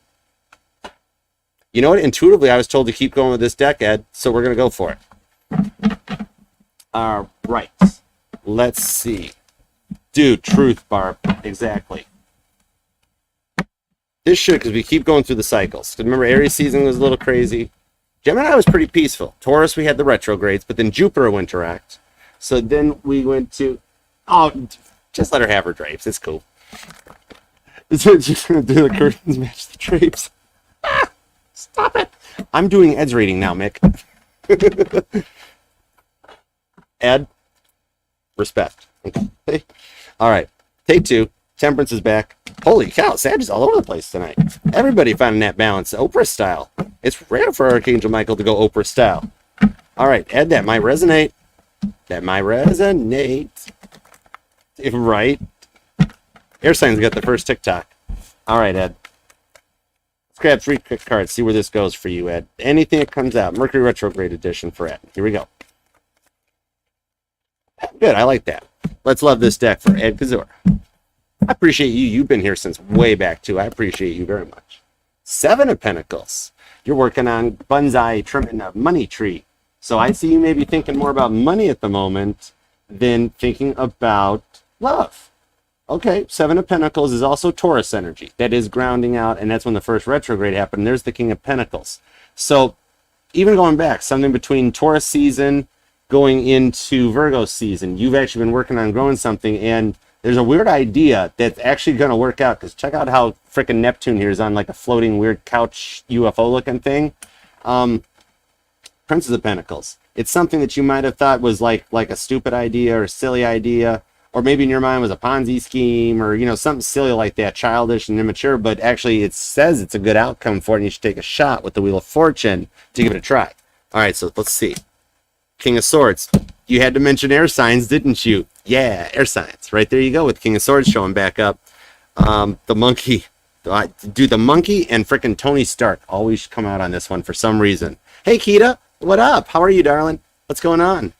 You know what? Intuitively, I was told to keep going with this deck, Ed, so we're going to go for it. All right. Let's see. Dude, truth, Barb. Exactly. This should, because we keep going through the cycles. Remember, Aries season was a little crazy. Gemini was pretty peaceful. Taurus, we had the retrogrades, but then Jupiter went direct. So then we went to... Oh, just let her have her drapes. It's cool. Just going to do the curtains match the drapes. Ah, stop it. I'm doing Ed's reading now, Mick. Ed, respect. Okay. All right. Take 2. Temperance is back. Holy cow, Sag is all over the place tonight. Everybody finding that balance, Oprah style. It's rare for Archangel Michael to go Oprah style. All right, Ed, that might resonate. That might resonate. Right. Air Sign's got the first TikTok. All right, Ed. Let's grab 3 quick cards. See where this goes for you, Ed. Anything that comes out. Mercury retrograde edition for Ed. Here we go. Good, I like that. Let's love this deck for Ed Kazor. I appreciate you. You've been here since way back, too. I appreciate you very much. 7 of Pentacles. You're working on bonsai trimming a money tree. So I see you maybe thinking more about money at the moment than thinking about love. Okay, 7 of Pentacles is also Taurus energy. That is grounding out, and that's when the first retrograde happened. There's the King of Pentacles. So even going back, something between Taurus season going into Virgo season, you've actually been working on growing something, and There's a weird idea that's actually going to work out, because check out how freaking Neptune here is on like a floating weird couch UFO looking thing. Princess of Pentacles. It's something that you might have thought was like a stupid idea or a silly idea, or maybe in your mind was a Ponzi scheme, or, you know, something silly like that, childish and immature, but actually it says it's a good outcome for it, and you should take a shot with the Wheel of Fortune to give it a try. All right, so let's see. King of Swords. You had to mention air signs, didn't you? Yeah, air signs. Right there you go with King of Swords showing back up. The monkey. Dude, the monkey and frickin' Tony Stark always come out on this one for some reason. Hey, Kita. What up? How are you, darling? What's going on?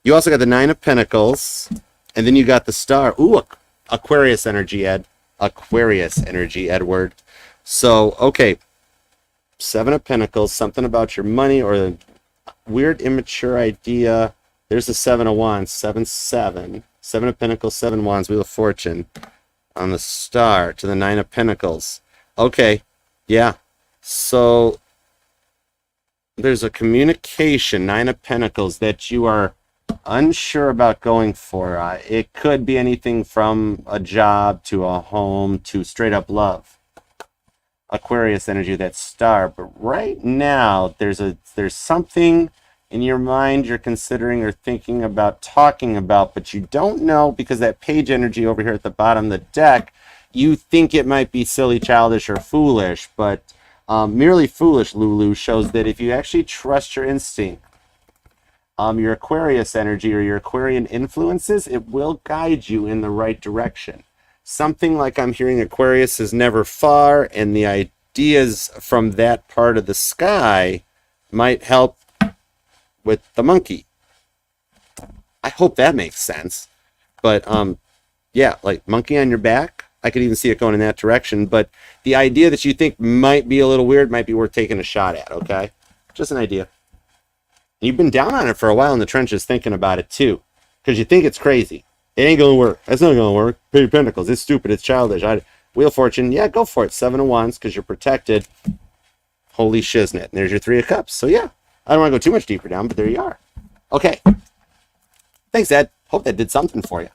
You also got the Nine of Pentacles. And then you got the Star. Ooh, Aquarius energy, Ed. Aquarius energy, Edward. So, okay. Seven of Pentacles. Something about your money or the weird immature idea. There's the Seven of Wands. 7-7. Seven of Pentacles, 7 Wands. Wheel of Fortune. On the Star to the Nine of Pentacles. Okay. Yeah. So there's a communication, Nine of Pentacles, that you are unsure about going for. It could be anything from a job to a home to straight up love. Aquarius energy, that Star. But right now, there's something in your mind you're considering or thinking about talking about, but you don't know, because that Page energy over here at the bottom of the deck, you think it might be silly, childish, or foolish, but merely foolish, Lulu, shows that if you actually trust your instinct, your Aquarius energy or your Aquarian influences, it will guide you in the right direction. Something like I'm hearing Aquarius is never far, and the ideas from that part of the sky might help with the monkey. I hope that makes sense. But yeah, like monkey on your back, I could even see it going in that direction. But the idea that you think might be a little weird might be worth taking a shot at, okay? Just an idea. You've been down on it for a while in the trenches thinking about it too, because you think it's crazy. It ain't going to work. That's not going to work. Page of Pentacles. It's stupid. It's childish. Wheel of Fortune. Yeah, go for it. 7 of Wands, because you're protected. Holy shiznit. And there's your 3 of Cups. So yeah, I don't want to go too much deeper down, but there you are. Okay. Thanks, Ed. Hope that did something for you.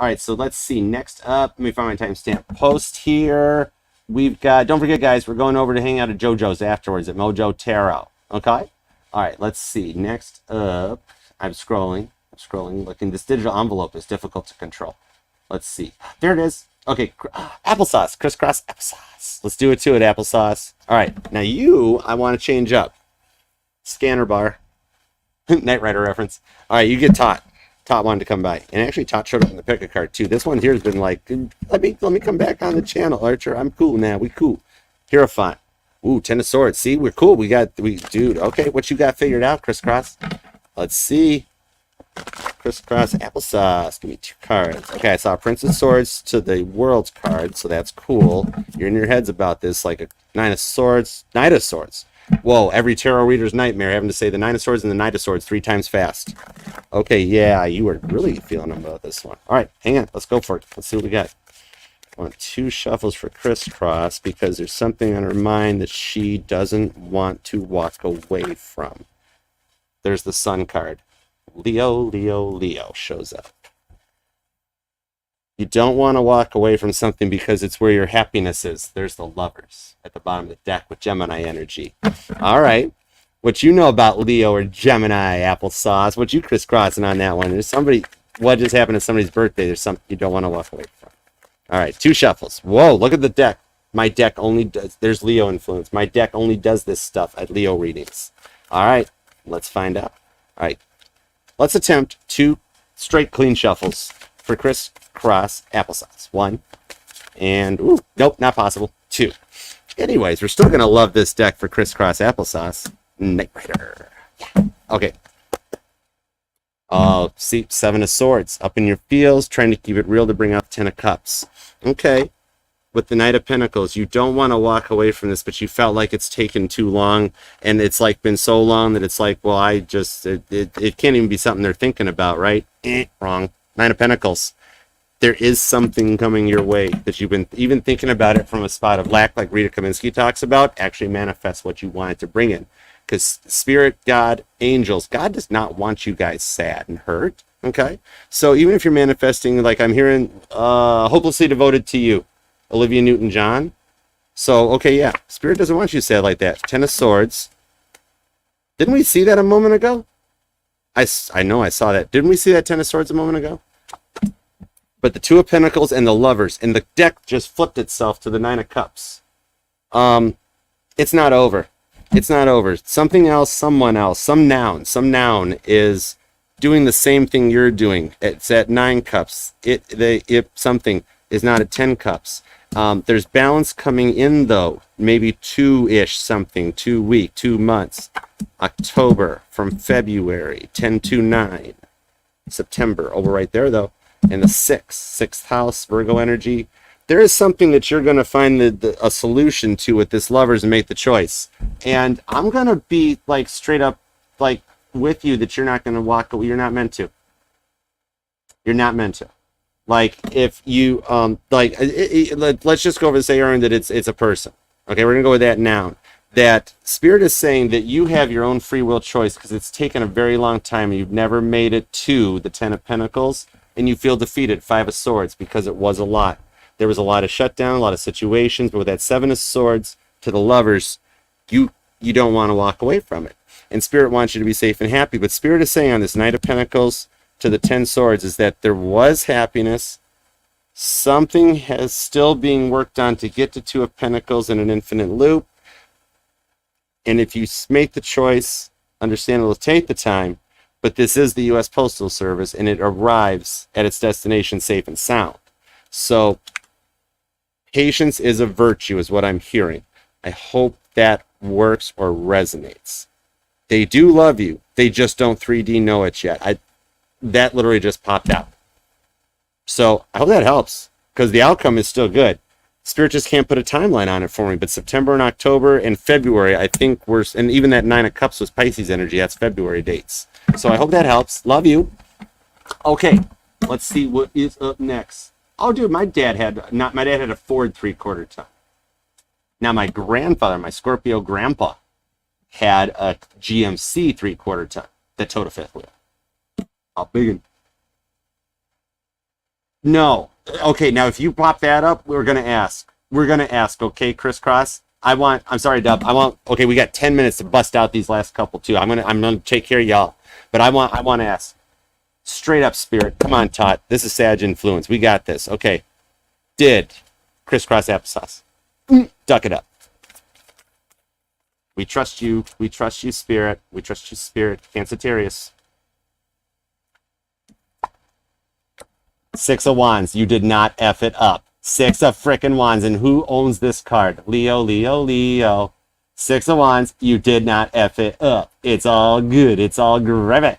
All right, so let's see. Next up, let me find my timestamp post here. We've got, don't forget, guys, we're going over to hang out at JoJo's afterwards at Mojo Tarot. Okay? All right, let's see. Next up, I'm scrolling, looking. This digital envelope is difficult to control. Let's see. There it is. Okay, applesauce, crisscross applesauce. Let's do it to it, applesauce. All right, now I want to change up. Scanner bar. Knight Rider reference. All right, you get Tot. Tot wanted to come by. And actually, Tot showed up in the pick a card, too. This one here has been like, let me come back on the channel, Archer. I'm cool now. We cool. Hierophant. Ooh, 10 of Swords. See, we're cool. Dude, okay, what you got figured out, Crisscross? Let's see. Crisscross applesauce. Give me 2 cards. Okay, I saw Prince of Swords to the World's card, so that's cool. You're in your heads about this, like a 9 of Swords, Knight of Swords. Whoa, every tarot reader's nightmare, having to say the 9 of Swords and the Knight of Swords 3 times fast. Okay, yeah, you were really feeling about this one. All right, hang on. Let's go for it. Let's see what we got. I want 2 shuffles for Crisscross, because there's something on her mind that she doesn't want to walk away from. There's the Sun card. Leo shows up. You don't want to walk away from something because it's where your happiness is. There's the Lovers at the bottom of the deck with Gemini energy. All right. What you know about Leo or Gemini applesauce? What you crisscrossing on that one? There's somebody, what just happened to somebody's birthday? There's something you don't want to walk away from. All right. 2 shuffles. Whoa, look at the deck. My deck only does, there's Leo influence. My deck only does this stuff at Leo readings. All right. Let's find out. All right. Let's attempt 2 straight clean shuffles for Crisscross applesauce. 1. And, ooh, nope, not possible. 2. Anyways, we're still going to love this deck for Crisscross applesauce. Knight Rider. Yeah. Okay. See, 7 of Swords. Up in your feels, trying to keep it real to bring out 10 of Cups. Okay. With the Knight of Pentacles, you don't want to walk away from this, but you felt like it's taken too long, and it's like been so long that it's like, well, it can't even be something they're thinking about, right? Wrong. 9 of Pentacles. There is something coming your way that you've been even thinking about it from a spot of lack, like Rita Kaminsky talks about, actually manifests what you wanted to bring in. Because Spirit, God, angels, God does not want you guys sad and hurt. Okay, so even if you're manifesting, like I'm hearing, hopelessly devoted to you, Olivia Newton-John. So, okay, yeah, Spirit doesn't want you to say it like that. Ten of Swords. Didn't we see that a moment ago? I know I saw that. Didn't we see that Ten of Swords a moment ago? But the Two of Pentacles and the Lovers, and the deck just flipped itself to the Nine of Cups. It's not over. It's not over. Something else, someone else, some noun is doing the same thing you're doing. It's at 9 cups. If something is not at 10 cups. There's balance coming in though. Maybe 2-ish something, 2 week, 2 months. October from February, 10 to 9. September, over right there though. And the 6th house, Virgo energy. There is something that you're going to find a solution to with this Lovers and make the choice. And I'm going to be like straight up like with you that you're not going to walk away. You're not meant to. You're not meant to. Like if you let's just go over and say, Aaron, that it's a person. Okay, we're going to go with that noun. That Spirit is saying that you have your own free will choice because it's taken a very long time and you've never made it to the 10 of Pentacles and you feel defeated, 5 of Swords, because it was a lot. There was a lot of shutdown, a lot of situations, but with that 7 of Swords to the Lovers, you don't want to walk away from it. And Spirit wants you to be safe and happy. But Spirit is saying on this Knight of Pentacles to the 10 Swords is that there was happiness. Something has still being worked on to get to 2 of Pentacles in an infinite loop. And if you make the choice, understand it'll take the time, but this is the U.S. Postal Service and it arrives at its destination safe and sound. So patience is a virtue is what I'm hearing. I hope that works or resonates. They do love you. They just don't 3D know it yet. That literally just popped out. So I hope that helps because the outcome is still good. Spirit just can't put a timeline on it for me, but September and October and February, I think and even that 9 of Cups was Pisces energy. That's February dates. So I hope that helps. Love you. Okay, let's see what is up next. Oh, dude, my dad had a Ford 3/4 ton. Now my grandfather, my Scorpio grandpa, had a GMC 3/4 ton that towed a 5th wheel. How big? No. Okay, now if you pop that up, we're gonna ask. Okay, crisscross. I'm sorry, Dub. Okay, we got 10 minutes to bust out these last couple too. I'm gonna take care of y'all. But I want to ask. Straight up, Spirit. Come on, Todd. This is Sag influence. We got this. Okay. Did crisscross applesauce. Duck it up. We trust you. We trust you, Spirit. We trust you, Spirit. Cancerius. 6 of Wands. You did not F it up. 6 of frickin' Wands. And who owns this card? Leo, Leo, Leo. 6 of Wands. You did not F it up. It's all good. It's all gravy.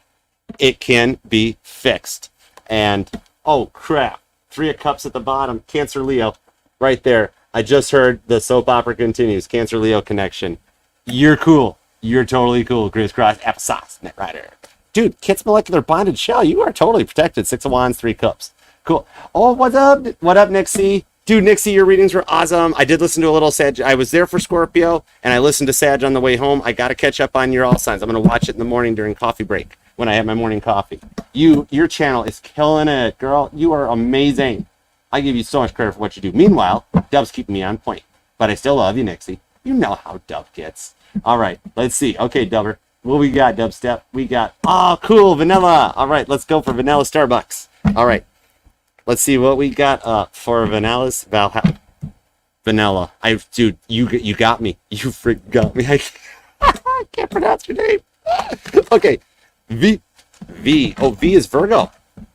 It can be fixed. And, oh, crap. 3 of Cups at the bottom. Cancer, Leo. Right there. I just heard the soap opera continues. Cancer, Leo connection. You're cool. You're totally cool. Crisscross applesauce. Net Rider. Dude, Kit's molecular bonded shell. You are totally protected. 6 of Wands, 3 Cups. Cool. Oh, what's up? What up, Nixie? Dude, Nixie, your readings were awesome. I did listen to a little Sag. I was there for Scorpio, and I listened to Sag on the way home. I got to catch up on your all signs. I'm going to watch it in the morning during coffee break when I have my morning coffee. Your channel is killing it, girl. You are amazing. I give you so much credit for what you do. Meanwhile, Dub's keeping me on point, but I still love you, Nixie. You know how Dub gets. All right, let's see. Okay, Dubber. What we got, Dubstep? We got, oh, cool, vanilla. All right, let's go for vanilla Starbucks. All right. Let's see what we got for Vanilla's Vanilla. Dude, you got me. You freaking got me. I can't pronounce your name. Okay, V. Oh, V is Virgo.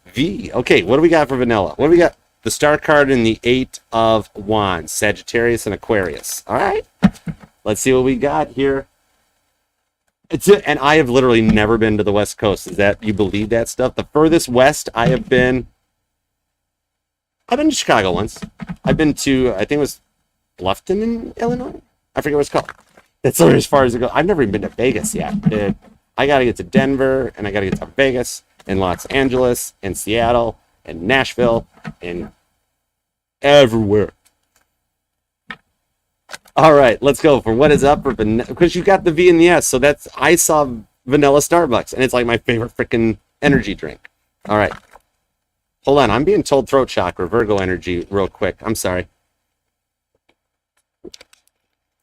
V. Okay, what do we got for Vanilla? What do we got? The star card in the 8 of Wands, Sagittarius and Aquarius. All right, let's see what we got here. And I have literally never been to the West Coast. Is that, you believe that stuff? The furthest west I have been. I've been to Chicago once. I've been to, I think it was Bluffton in Illinois. I forget what it's called. That's as far as it goes. I've never even been to Vegas yet. I got to get to Denver, and I got to get to Vegas, and Los Angeles, and Seattle, and Nashville, and everywhere. All right, let's go for what is up for vanilla, because you got the V and the S. So I saw Vanilla Starbucks, and it's like my favorite freaking energy drink. All right. Hold on. I'm being told throat chakra, Virgo energy, real quick. I'm sorry.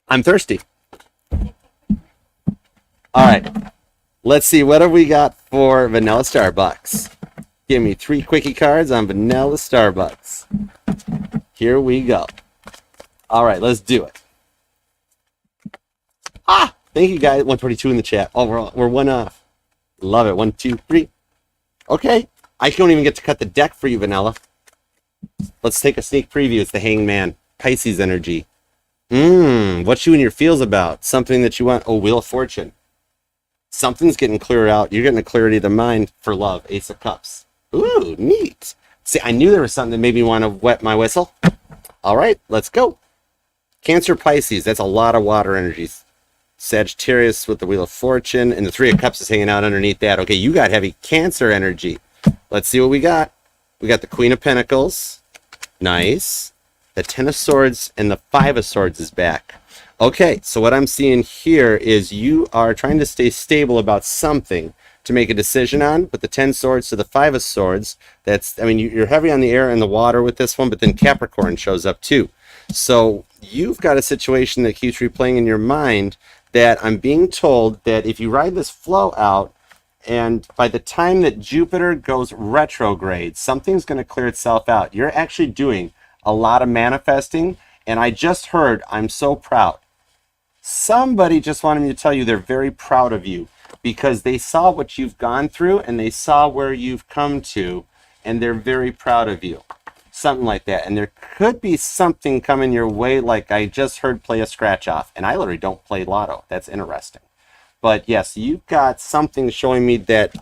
I'm thirsty. All right. Let's see. What have we got for Vanilla Starbucks? Give me 3 quickie cards on Vanilla Starbucks. Here we go. All right. Let's do it. Ah! Thank you, guys. 122 in the chat. Oh, we're one off. Love it. 1, 2, 3. Okay. I don't even get to cut the deck for you, Vanilla. Let's take a sneak preview. It's the Hangman. Pisces energy. What you and your feels about? Something that you want. Oh, Wheel of Fortune. Something's getting cleared out. You're getting a clarity of the mind for love. Ace of Cups. Ooh, neat. See, I knew there was something that made me want to wet my whistle. All right, let's go. Cancer, Pisces. That's a lot of water energies. Sagittarius with the Wheel of Fortune. And the 3 of Cups is hanging out underneath that. Okay, you got heavy Cancer energy. Let's see what we got. We got the Queen of Pentacles. Nice. The 10 of Swords and the 5 of Swords is back. Okay, so what I'm seeing here is you are trying to stay stable about something to make a decision on, but the 10 Swords to the 5 of Swords, that's, I mean, you're heavy on the air and the water with this one, but then Capricorn shows up too. So you've got a situation that keeps replaying in your mind that I'm being told that if you ride this flow out, and by the time that Jupiter goes retrograde, something's going to clear itself out. You're actually doing a lot of manifesting, and I just heard, I'm so proud. Somebody just wanted me to tell you they're very proud of you because they saw what you've gone through and they saw where you've come to, and they're very proud of you. Something like that. And there could be something coming your way, like I just heard play a scratch off, and I literally don't play lotto. That's interesting. But yes, you've got something showing me that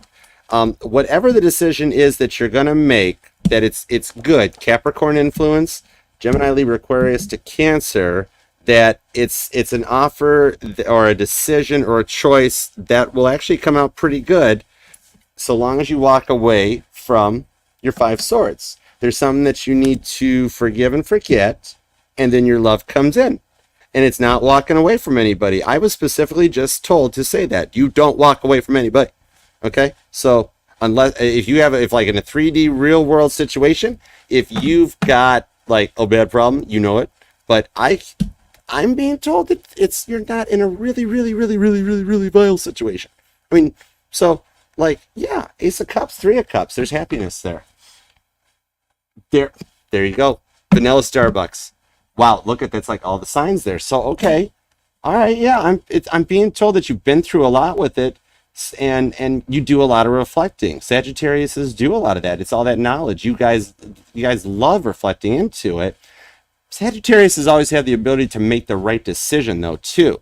whatever the decision is that you're going to make, that it's good. Capricorn influence, Gemini, Libra, Aquarius to Cancer, that it's an offer or a decision or a choice that will actually come out pretty good so long as you walk away from your 5 Swords. There's something that you need to forgive and forget, and then your love comes in. And it's not walking away from anybody. I was specifically just told to say that. You don't walk away from anybody. Okay? So, unless, if like in a 3D real world situation, if you've got like a bad problem, you know it. But I'm being told that you're not in a really vile situation. I mean, so, like, yeah, Ace of Cups, 3 of Cups. There's happiness there. There you go. Vanilla Starbucks. Wow, look at that's like all the signs there. So okay, all right, yeah, I'm being told that you've been through a lot with it, and you do a lot of reflecting. Sagittariuses do a lot of that. It's all that knowledge. You guys love reflecting into it. Sagittariuses always have the ability to make the right decision though too.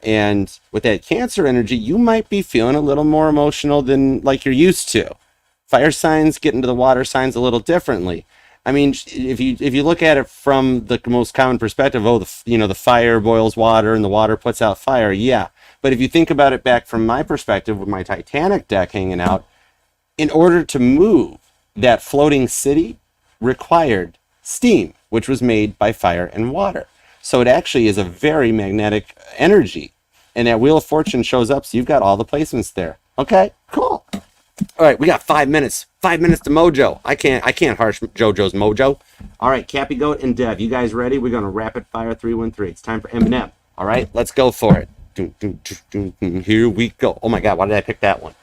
And with that Cancer energy, you might be feeling a little more emotional than like you're used to. Fire signs get into the water signs a little differently. I mean, if you look at it from the most common perspective, the fire boils water and the water puts out fire, yeah. But if you think about it back from my perspective with my Titanic deck hanging out, in order to move that floating city required steam, which was made by fire and water. So it actually is a very magnetic energy. And that Wheel of Fortune shows up, so you've got all the placements there. Okay, cool. All right, we got 5 minutes. 5 minutes to mojo. I can't harsh JoJo's mojo. All right, Cappy Goat and Dev, you guys ready? We're gonna rapid fire 313. It's time for Eminem. All right, let's go for it. Here we go. Oh my God, why did I pick that one?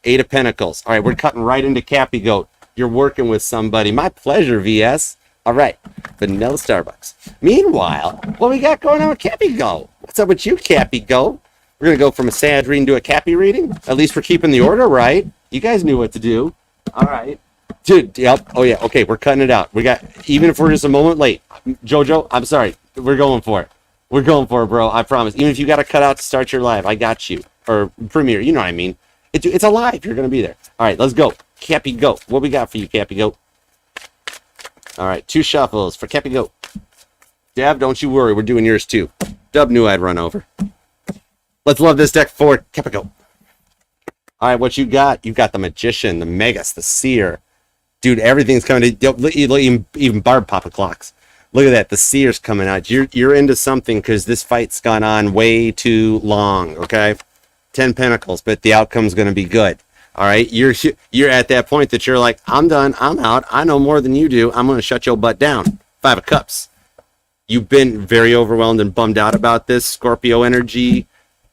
8 of Pentacles. All right, we're cutting right into Cappy Goat. You're working with somebody. My pleasure, VS. All right, Vanilla Starbucks. Meanwhile, what we got going on with Cappy Goat? What's up with you, Cappy Goat? We're going to go from a Sag reading to a Cappy reading. At least we're keeping the order right. You guys knew what to do. All right. Dude, yep. Oh, yeah. Okay, we're cutting it out. We got, even if we're just a moment late. JoJo, I'm sorry. We're going for it. We're going for it, bro. I promise. Even if you got to cut out to start your live, I got you. Or premiere, you know what I mean. It's a live. You're going to be there. All right, let's go. Cappy Goat. What we got for you, Cappy Goat? All right, 2 shuffles for Cappy Goat. Dab, don't you worry. We're doing yours too. Dub knew I'd run over. Let's love this deck for Cappy Goat. All right, what you got? You got the Magician, the Magus, the Seer. Dude, everything's coming to even Barb Papa Clocks. Look at that. The Seer's coming out. You're into something because this fight's gone on way too long, okay? 10 Pentacles, but the outcome's going to be good. All right, you're at that point that you're like, I'm done, I'm out, I know more than you do, I'm going to shut your butt down. Five of Cups. You've been very overwhelmed and bummed out about this Scorpio energy,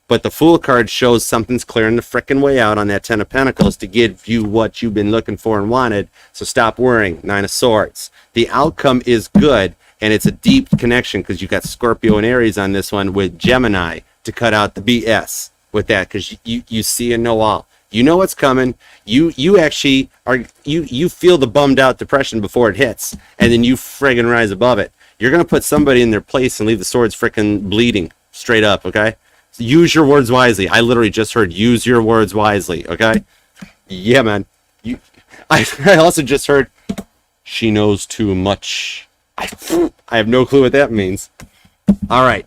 but the Fool card shows something's clearing the frickin' way out on that Ten of Pentacles to give you what you've been looking for and wanted. So stop worrying. Nine of Swords. The outcome is good, and it's a deep connection because you got Scorpio and Aries on this one with Gemini to cut out the BS with that, because you see and know all. You know what's coming. You actually are, you feel the bummed out depression before it hits, and then you friggin' rise above it. You're going to put somebody in their place and leave the swords frickin' bleeding straight up, okay? So use your words wisely. I literally just heard use your words wisely, okay? Yeah, man. I also just heard she knows too much. I have no clue what that means. All right.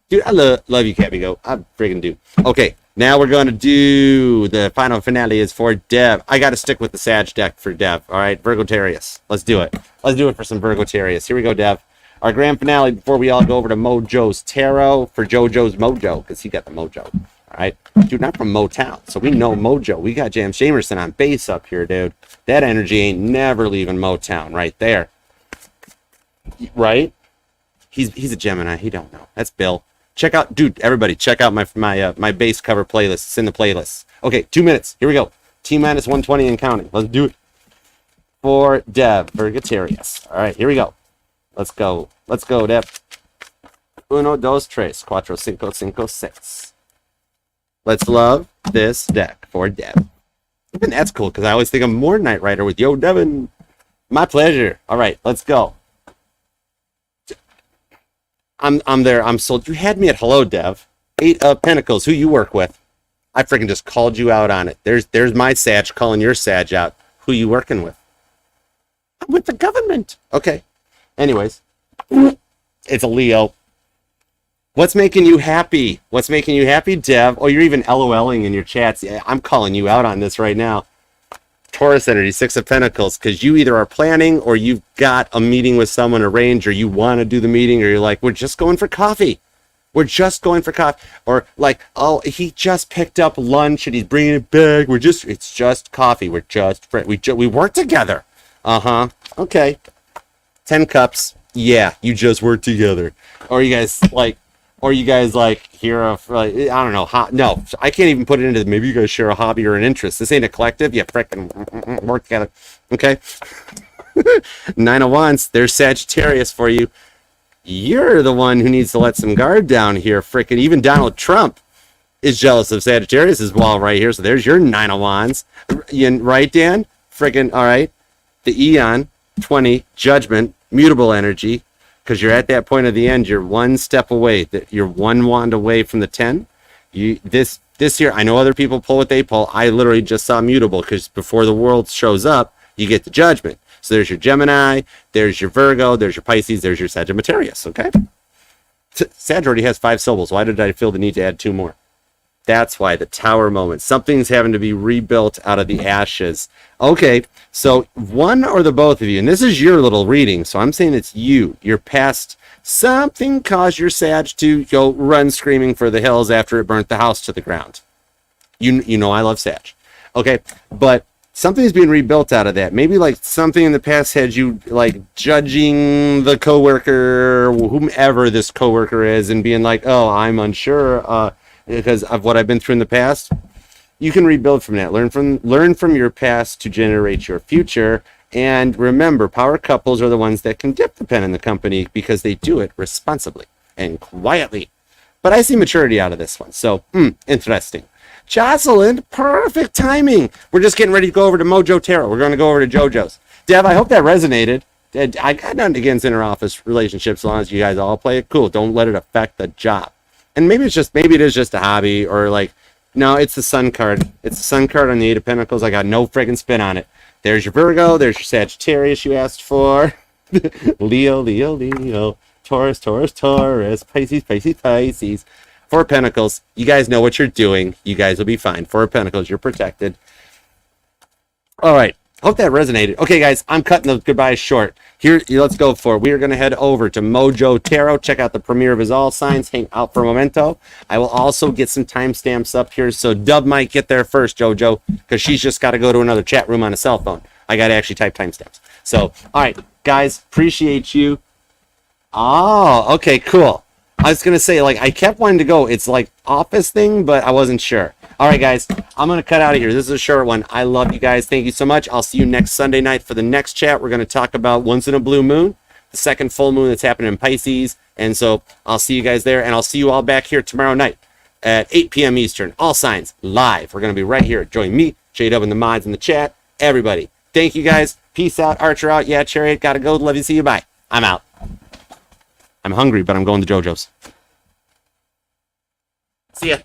Dude, I love you, Cappy Go. I friggin' do. Okay. Now we're going to do the final finale is for Dev. I got to stick with the Sag deck for Dev. All right, Virgotarius. Let's do it. Let's do it for some Virgotarius. Here we go, Dev. Our grand finale before we all go over to Mojo's Tarot for JoJo's Mojo, because he got the Mojo. All right, dude, not from Motown, so we know Mojo. We got James Jamerson on bass up here, dude. That energy ain't never leaving Motown right there. Right? He's a Gemini. He don't know. That's Bill. Check out, dude, everybody, check out my bass cover playlist. It's in the playlist. Okay, 2 minutes. Here we go. T-minus 120 and counting. Let's do it. For Dev, Virgotarius. All right, here we go. Let's go. Let's go, Dev. Uno, dos, tres, cuatro, cinco, cinco, seis. Let's love this deck for Dev. Even that's cool, because I always think I'm more Knight Rider with Yo, Devin. My pleasure. All right, let's go. I'm there. I'm sold. You had me at hello, Dev. 8 of Pentacles. Who you work with? I freaking just called you out on it. There's my Sag calling your Sag out. Who you working with? I'm with the government. Okay. Anyways, it's a Leo. What's making you happy? What's making you happy, Dev? Oh, you're even LOLing in your chats. Yeah, I'm calling you out on this right now. Taurus energy, 6 of Pentacles, because you either are planning or you've got a meeting with someone arranged, or you want to do the meeting, or you're like, we're just going for coffee. We're just going for coffee. Or like, oh, he just picked up lunch and he's bringing it back. It's just coffee. We're just, we work together. Uh-huh. Okay. 10 cups. Yeah, you just work together. Or you guys hear I don't know. No, I can't even put it into maybe you guys share a hobby or an interest. This ain't a collective. You frickin' work together. Okay. 9 of Wands. There's Sagittarius for you. You're the one who needs to let some guard down here. Frickin' even Donald Trump is jealous of Sagittarius's wall right here. So there's your 9 of Wands. Right, Dan? Frickin' all right. The Eon 20 Judgment mutable energy. Because you're at that point of the end, you're one step away. You're one wand away from the 10. This year, I know other people pull what they pull. I literally just saw mutable, because before the world shows up, you get the Judgment. So there's your Gemini, there's your Virgo, there's your Pisces, there's your Sagittarius. Okay. Sag already has 5 syllables. Why did I feel the need to add 2 more? That's why the Tower moment. Something's having to be rebuilt out of the ashes. Okay, so one or the both of you, and this is your little reading, so I'm saying it's you. Your past, something caused your Sag to go run screaming for the hills after it burnt the house to the ground. You know I love Sag. Okay, but something's being rebuilt out of that. Maybe like something in the past had you like judging the coworker, whomever this coworker is, and being like, oh, I'm unsure, because of what I've been through in the past. You can rebuild from that. Learn from your past to generate your future. And remember, power couples are the ones that can dip the pen in the company because they do it responsibly and quietly. But I see maturity out of this one. So, interesting. Jocelyn, perfect timing. We're just getting ready to go over to Mojo Tarot. We're going to go over to JoJo's. Dev, I hope that resonated. I got nothing against inter-office relationships as long as you guys all play it cool. Don't let it affect the job. And maybe it is just a hobby, or like, no, it's the Sun card. It's the Sun card on the 8 of Pentacles. I got no friggin' spin on it. There's your Virgo. There's your Sagittarius you asked for. Leo, Leo, Leo. Taurus, Taurus, Taurus. Pisces, Pisces, Pisces. 4 of Pentacles. You guys know what you're doing. You guys will be fine. 4 of Pentacles. You're protected. All right. Hope that resonated. Okay, guys, I'm cutting the goodbyes short. Here, let's go for it. We are going to head over to Mojo Tarot, check out the premiere of his All Signs, hang out for a memento. I will also get some timestamps up here, so Dub might get there first, Jojo, because she's just got to go to another chat room on a cell phone. I got to actually type timestamps. So, all right, guys, appreciate you. Oh, okay, cool. I was going to say, like, I kept wanting to go. It's like office thing, but I wasn't sure. All right, guys, I'm going to cut out of here. This is a short one. I love you guys. Thank you so much. I'll see you next Sunday night for the next chat. We're going to talk about Once in a Blue Moon, the second full moon that's happening in Pisces. And so I'll see you guys there, and I'll see you all back here tomorrow night at 8 p.m. Eastern. All Signs live. We're going to be right here. Join me, J-Dub, and the mods in the chat. Everybody, thank you, guys. Peace out. Archer out. Yeah, Chariot. Got to go. Love you. See you. Bye. I'm out. I'm hungry, but I'm going to JoJo's. See ya.